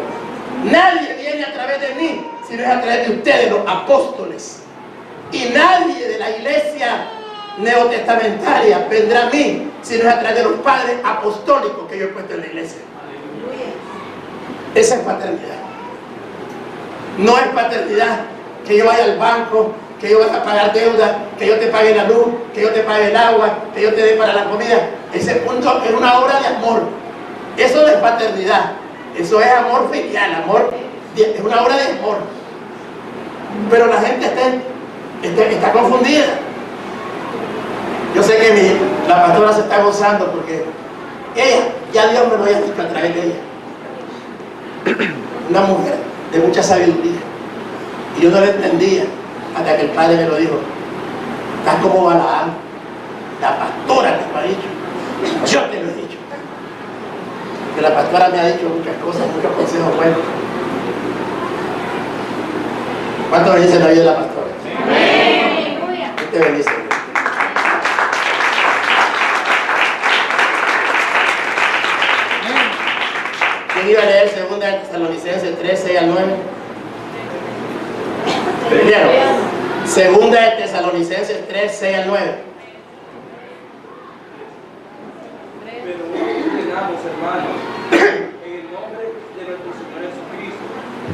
Nadie viene a través de mí si no es a través de ustedes, los apóstoles. Y nadie de la iglesia neotestamentaria vendrá a mí si no es a través de los padres apostólicos que yo he puesto en la iglesia. Esa es paternidad. No es paternidad que yo vaya al banco, que yo vaya a pagar deudas, que yo te pague la luz, que yo te pague el agua, que yo te dé para la comida. Ese punto es una obra de amor. Eso no es paternidad. Eso es amor filial, es una obra de amor. Pero la gente está confundida. Yo sé que la pastora se está gozando porque ella, ya Dios me lo había dicho a través de ella. Una mujer de mucha sabiduría. Y yo no lo entendía hasta que el Padre me lo dijo. Estás como Balaam, la pastora te lo ha dicho. Yo te lo he dicho. Que la pastora me ha dicho muchas cosas, muchos consejos buenos. ¿Cuánto bendice la vida de la pastora? Amén. Dios te bendice. ¿Quién iba a leer 2 Tesalonicenses 3, 6 al 9? ¿Leyeron? 2 Tesalonicenses 3, 6 al 9. Pero os ordenamos, hermanos, en el nombre de nuestro Señor Jesucristo,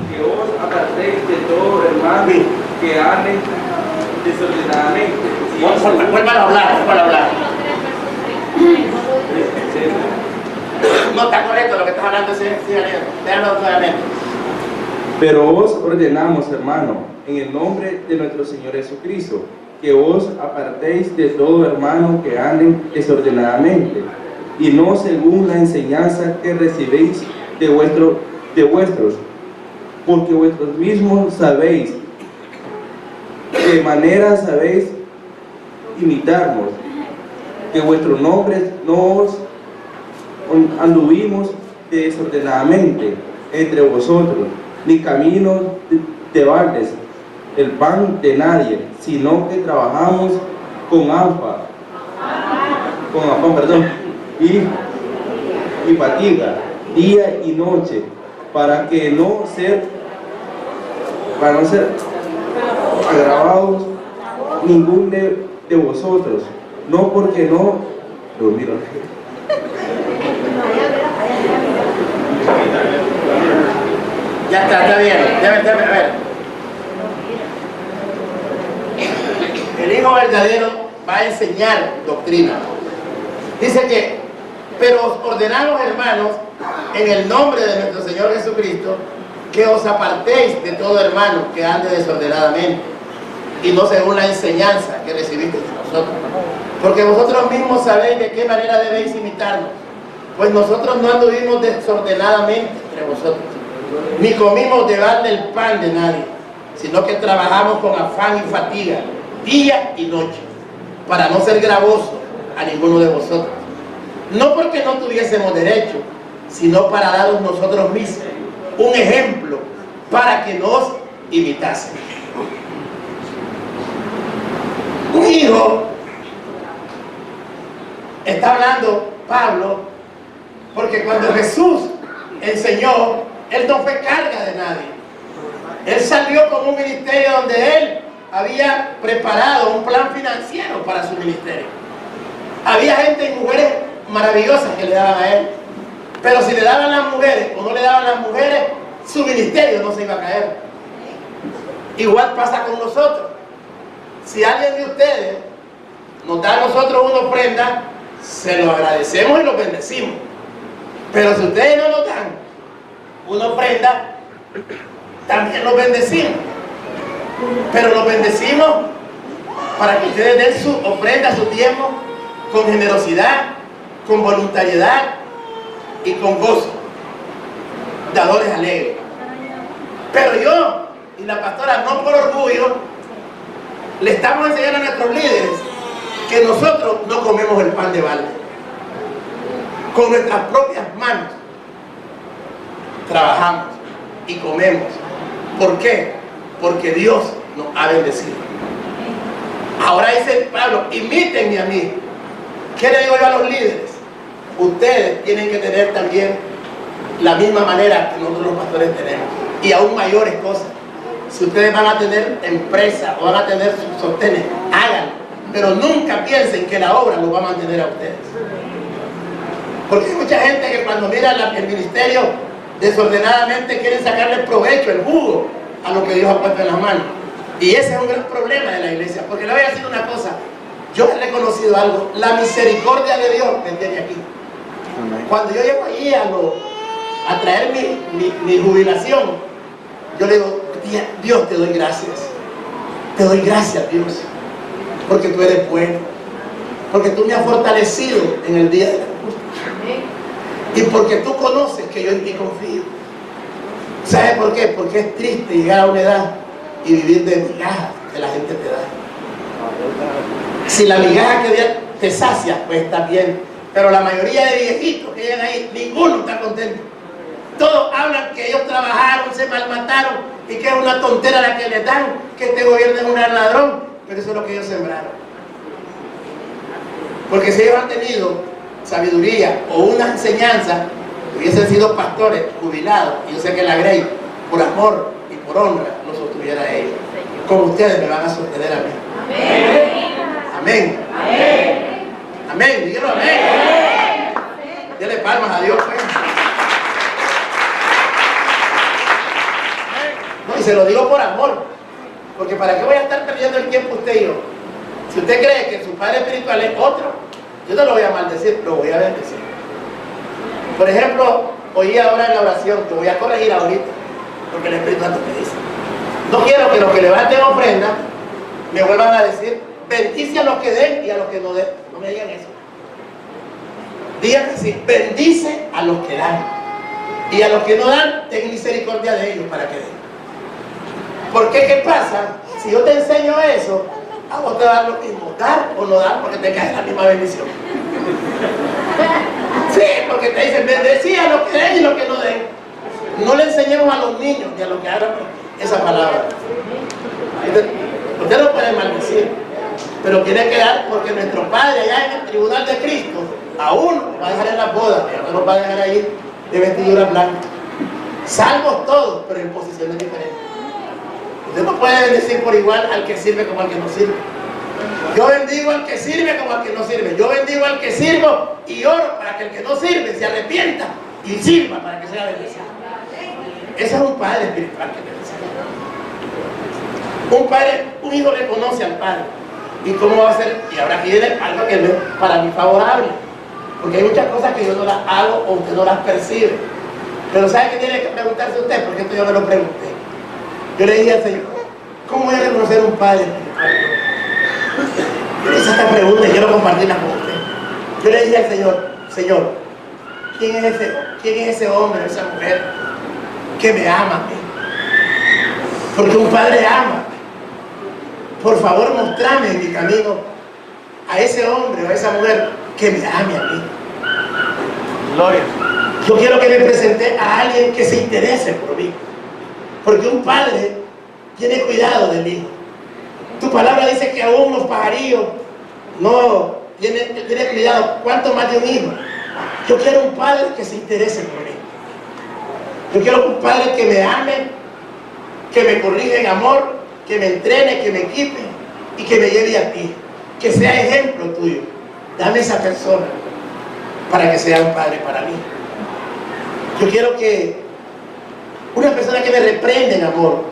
que os apartéis de todo hermano que ande desordenadamente. Vuelvan a hablar. No está correcto lo que estás hablando, déjalo nuevamente. Pero os ordenamos, hermano, en el nombre de nuestro Señor Jesucristo, que os apartéis de todo hermano que anden desordenadamente, y no según la enseñanza que recibéis de vuestros, porque vosotros mismos sabéis de manera sabéis imitarnos, que vuestros nombres no os anduvimos desordenadamente entre vosotros, ni caminos de baldes, el pan de nadie, sino que trabajamos con afán, y fatiga, día y noche, para no ser agravados ningún de vosotros no porque no lo miro. Ya está bien. Déjame ver. El Hijo verdadero va a enseñar doctrina. Dice que, pero os ordenamos, hermanos, en el nombre de nuestro Señor Jesucristo, que os apartéis de todo hermano que ande desordenadamente, y no según la enseñanza que recibisteis de nosotros. Porque vosotros mismos sabéis de qué manera debéis imitarnos. Pues nosotros no anduvimos desordenadamente entre vosotros, ni comimos de balde el pan de nadie, sino que trabajamos con afán y fatiga, día y noche, para no ser gravosos a ninguno de vosotros. No porque no tuviésemos derecho, sino para daros nosotros mismos un ejemplo para que nos imitasen. Un hijo, está hablando Pablo, porque cuando Jesús enseñó, él no fue carga de nadie. Él salió con un ministerio donde él había preparado un plan financiero para su ministerio. Había gente y mujeres maravillosas que le daban a él, pero si le daban las mujeres o no le daban las mujeres, su ministerio no se iba a caer. Igual pasa con nosotros. Si alguien de ustedes nos da a nosotros una ofrenda, se lo agradecemos y lo bendecimos. Pero si ustedes no nos dan una ofrenda, también los bendecimos. Pero los bendecimos para que ustedes den su ofrenda, su tiempo, con generosidad, con voluntariedad y con gozo, dadores alegres. Pero yo y la pastora, no por orgullo, le estamos enseñando a nuestros líderes que nosotros no comemos el pan de balde. Con nuestras propias manos trabajamos y comemos. ¿Por qué? Porque Dios nos ha bendecido. Ahora dice Pablo, imítenme a mí. ¿Qué le digo yo a los líderes? Ustedes tienen que tener también la misma manera que nosotros los pastores tenemos, y aún mayores cosas. Si ustedes van a tener empresa o van a tener sostenes, háganlo, pero nunca piensen que la obra los va a mantener a ustedes. Porque hay mucha gente que cuando mira el ministerio desordenadamente quieren sacarle provecho, el jugo a lo que Dios ha puesto en las manos. Y ese es un gran problema de la iglesia, porque le voy a decir una cosa. Yo he reconocido algo, la misericordia de Dios me tiene aquí. Cuando yo llego allí a traer mi jubilación, yo le digo, Dios, te doy gracias. Te doy gracias, Dios, porque tú eres bueno, porque tú me has fortalecido en el día de la angustia, y porque tú conoces que yo en ti confío. ¿Sabes por qué? Porque es triste llegar a una edad y vivir de migajas que la gente te da. Si la migaja que te sacia, pues está bien, pero la mayoría de viejitos que llegan ahí, ninguno está contento. Todos hablan que ellos trabajaron, se malmataron y que es una tontera la que les dan, que este gobierno es un ladrón, pero eso es lo que ellos sembraron. Porque si ellos han tenido sabiduría o una enseñanza, hubiesen sido pastores jubilados, y yo sé que la Grey, por amor y por honra, nos sostuviera a ellos. Como ustedes me van a sostener a mí. Amén. Amén. Amén. Díganlo amén. Dele palmas a Dios, pues. No, y se lo digo por amor, porque ¿para qué voy a estar perdiendo el tiempo usted y yo? Si usted cree que su padre espiritual es otro, yo no lo voy a maldecir, lo voy a bendecir. Por ejemplo, oí ahora en la oración, que voy a corregir ahorita, porque el Espíritu Santo me dice, no quiero que los que levanten ofrenda me vuelvan a decir, bendice a los que den y a los que no den. No me digan eso. Digan así, bendice a los que dan, y a los que no dan, ten misericordia de ellos para que den. ¿Por qué? ¿Qué pasa? Si yo te enseño eso, a vos te va a dar lo mismo, dar o no dar, porque te cae la misma bendición. Sí, porque te dicen, bendecí a los que den y los que no den. No le enseñemos a los niños ni a los que hablan esa palabra. Usted no puede maldecir, pero tiene que dar, porque nuestro Padre allá en el tribunal de Cristo, a uno va a dejar en las bodas, y a otro nos va a dejar ahí de vestidura blanca. Salvos todos, pero en posiciones diferentes. Usted no puede bendecir por igual al que sirve como al que no sirve. Yo bendigo al que sirve como al que no sirve. Yo bendigo al que sirvo y oro para que el que no sirve se arrepienta y sirva para que sea bendecido. Ese es un padre espiritual que te enseña. Un padre, un hijo le conoce al padre. ¿Y cómo va a ser? Y ahora aquí viene algo que es para mí favorable. Porque hay muchas cosas que yo no las hago o usted no las percibe. Pero ¿sabe qué tiene que preguntarse usted? Porque esto yo me lo pregunté. Yo le dije al Señor, ¿cómo voy a reconocer un padre espiritual? Yo le hice esta pregunta y quiero compartirla con usted. Yo le dije al Señor, Señor, ¿quién es ese hombre, esa mujer que me ama a mí? Porque un padre ama. Por favor, mostrame en mi camino a ese hombre o a esa mujer que me ame a mí. Gloria. Yo quiero que me presente a alguien que se interese por mí. Porque un padre tiene cuidado del hijo. Tu palabra dice que aún los pajarillos no tiene cuidado. ¿Cuánto más de un hijo? Yo quiero un padre que se interese por mí. Yo quiero un padre que me ame, que me corrija en amor, que me entrene, que me equipe y que me lleve a ti. Que sea ejemplo tuyo. Dame esa persona para que sea un padre para mí. Yo quiero que una persona que me reprenda en amor,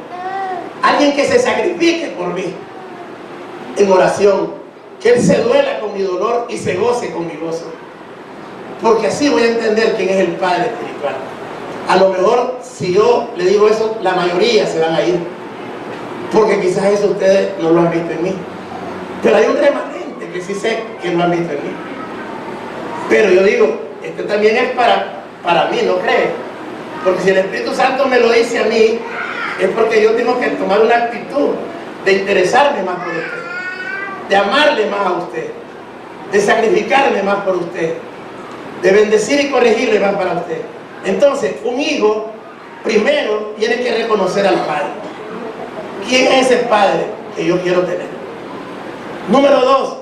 alguien que se sacrifique por mí en oración, que él se duela con mi dolor y se goce con mi gozo, porque así voy a entender quién es el padre espiritual. A lo mejor si yo le digo eso, la mayoría se van a ir, porque quizás eso ustedes no lo han visto en mí, pero hay un remanente que sí sé que lo han visto en mí. Pero yo digo, esto también es para mí, ¿no crees? Porque si el Espíritu Santo me lo dice a mí, es porque yo tengo que tomar una actitud de interesarme más por usted, de amarle más a usted, de sacrificarme más por usted, de bendecir y corregirle más para usted. Entonces, un hijo primero tiene que reconocer al padre. ¿Quién es ese padre que yo quiero tener? Número 2,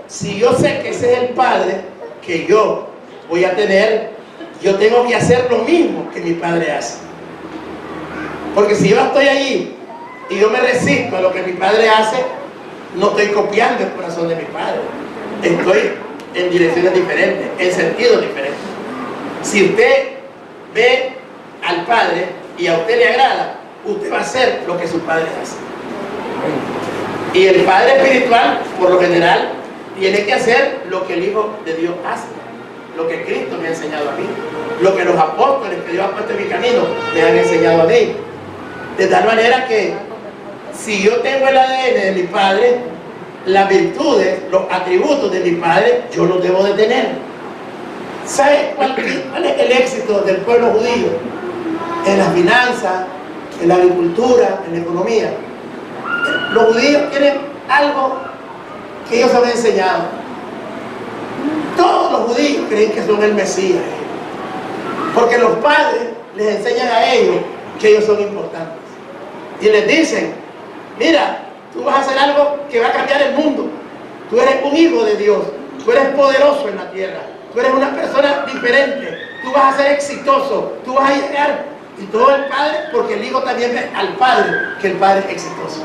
si yo sé que ese es el padre que yo voy a tener, yo tengo que hacer lo mismo que mi padre hace. Porque si yo estoy allí y yo me resisto a lo que mi padre hace, no estoy copiando el corazón de mi padre. Estoy en direcciones diferentes, en sentidos diferentes. Si usted ve al padre y a usted le agrada, usted va a hacer lo que su padre hace. Y el padre espiritual, por lo general, tiene que hacer lo que el Hijo de Dios hace, lo que Cristo me ha enseñado a mí, lo que los apóstoles que Dios ha puesto en mi camino me han enseñado a mí. De tal manera que si yo tengo el ADN de mi padre, las virtudes, los atributos de mi padre, yo los debo de tener. ¿Sabe cuál es el éxito del pueblo judío? En las finanzas, en la agricultura, en la economía. Los judíos tienen algo que ellos han enseñado. Todos los judíos creen que son el Mesías, porque los padres les enseñan a ellos que ellos son importantes y les dicen, mira, tú vas a hacer algo que va a cambiar el mundo, tú eres un hijo de Dios, tú eres poderoso en la tierra, tú eres una persona diferente, tú vas a ser exitoso, tú vas a llegar. Y todo el padre, porque el hijo también ve al padre que el padre es exitoso.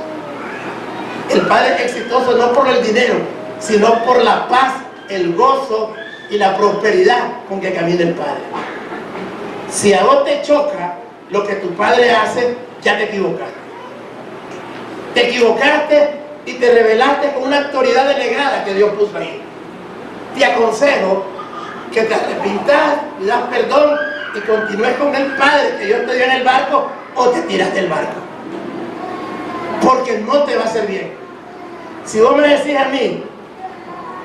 El padre es exitoso no por el dinero, sino por la paz, el gozo y la prosperidad con que camina el padre. Si a vos te choca lo que tu padre hace, ya te equivocaste. Te equivocaste y te rebelaste con una autoridad delegada que Dios puso ahí. Te aconsejo que te arrepientas, y das perdón y continúes con el padre que Dios te dio en el barco, o te tiras del barco, porque no te va a hacer bien. Si vos me decís a mí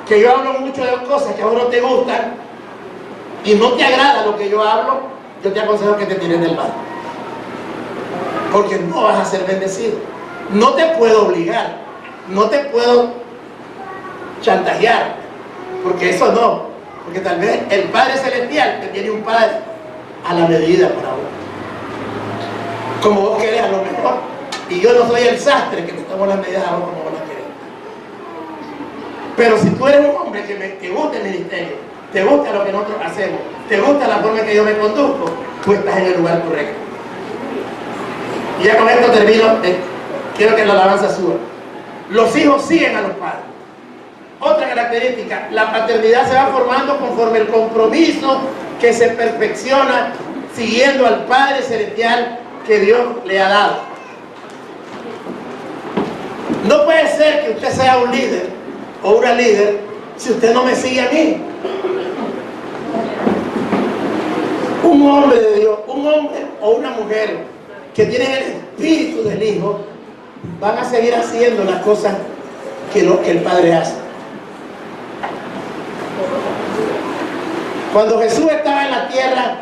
que yo hablo mucho de cosas que a vos no te gustan y no te agrada lo que yo hablo, yo te aconsejo que te tires del barco, porque no vas a ser bendecido. No te puedo obligar, no te puedo chantajear, porque eso no, porque tal vez el Padre Celestial te tiene un padre a la medida para vos, como vos querés a lo mejor, y yo no soy el sastre que te tomo las medidas a vos como vos las querés. Pero si tú eres un hombre que te gusta el ministerio, te gusta lo que nosotros hacemos, te gusta la forma en que yo me conduzco, tú estás en el lugar correcto. Y ya con esto termino. Quiero que la alabanza suba. Los hijos siguen a los padres. Otra característica, la paternidad se va formando conforme el compromiso que se perfecciona siguiendo al Padre Celestial que Dios le ha dado. No puede ser que usted sea un líder o una líder si usted no me sigue a mí. Un hombre de Dios, un hombre o una mujer que tienen el espíritu del Hijo, van a seguir haciendo las cosas que el Padre hace. Cuando Jesús estaba en la tierra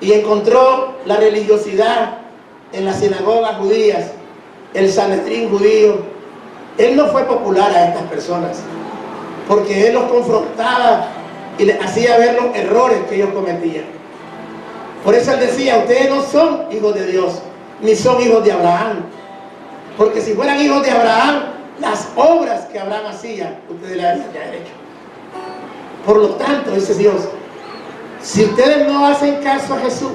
y encontró la religiosidad en las sinagogas judías, el Sanedrín judío, Él no fue popular a estas personas, porque Él los confrontaba y les hacía ver los errores que ellos cometían. Por eso Él decía, ustedes no son hijos de Dios, ni son hijos de Abraham. Porque si fueran hijos de Abraham, las obras que Abraham hacía, ustedes le habrían hecho. Por lo tanto, dice Dios, si ustedes no hacen caso a Jesús,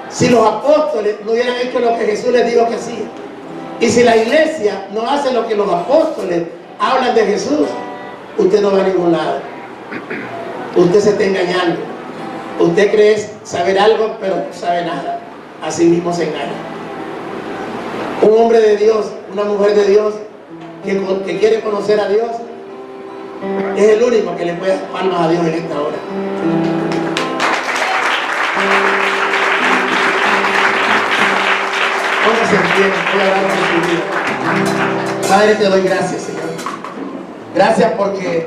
si los apóstoles no hubieran hecho lo que Jesús les dijo que hacían, y si la iglesia no hace lo que los apóstoles hablan de Jesús, usted no va a ningún lado. Usted se está engañando. Usted cree saber algo, pero no sabe nada. Así mismo se engaña. Un hombre de Dios, una mujer de Dios que quiere conocer a Dios, es el único que le puede dar palmas a Dios en esta hora. Póngase en pie, voy a orar por su vida. Padre, te doy gracias, Señor. Gracias porque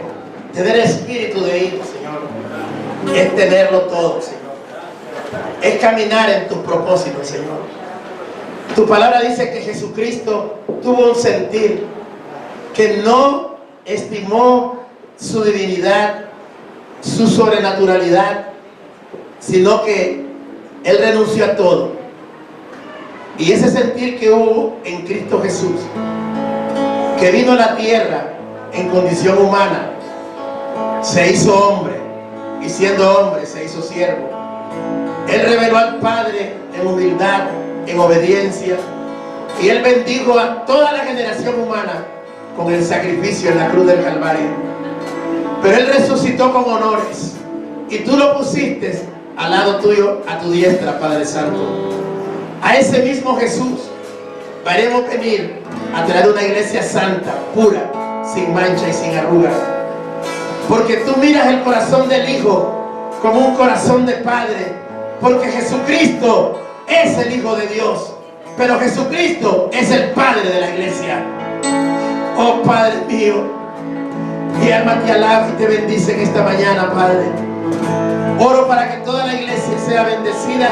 tener espíritu de hijo, Señor, es tenerlo todo, Señor. Es caminar en tus propósitos, Señor. Tu palabra dice que Jesucristo tuvo un sentir, que no estimó su divinidad, su sobrenaturalidad, sino que Él renunció a todo. Y ese sentir que hubo en Cristo Jesús, que vino a la tierra en condición humana, se hizo hombre, y siendo hombre se hizo siervo. Él reveló al Padre en humildad, en obediencia, y Él bendijo a toda la generación humana con el sacrificio en la cruz del Calvario. Pero Él resucitó con honores, y tú lo pusiste al lado tuyo, a tu diestra, Padre Santo. A ese mismo Jesús haremos venir a traer una iglesia santa, pura, sin mancha y sin arrugas. Porque tú miras el corazón del Hijo como un corazón de Padre. Porque Jesucristo es el Hijo de Dios, pero Jesucristo es el Padre de la iglesia. Oh Padre mío, mi alma te alaba y te bendice en esta mañana, Padre. Oro para que toda la iglesia sea bendecida.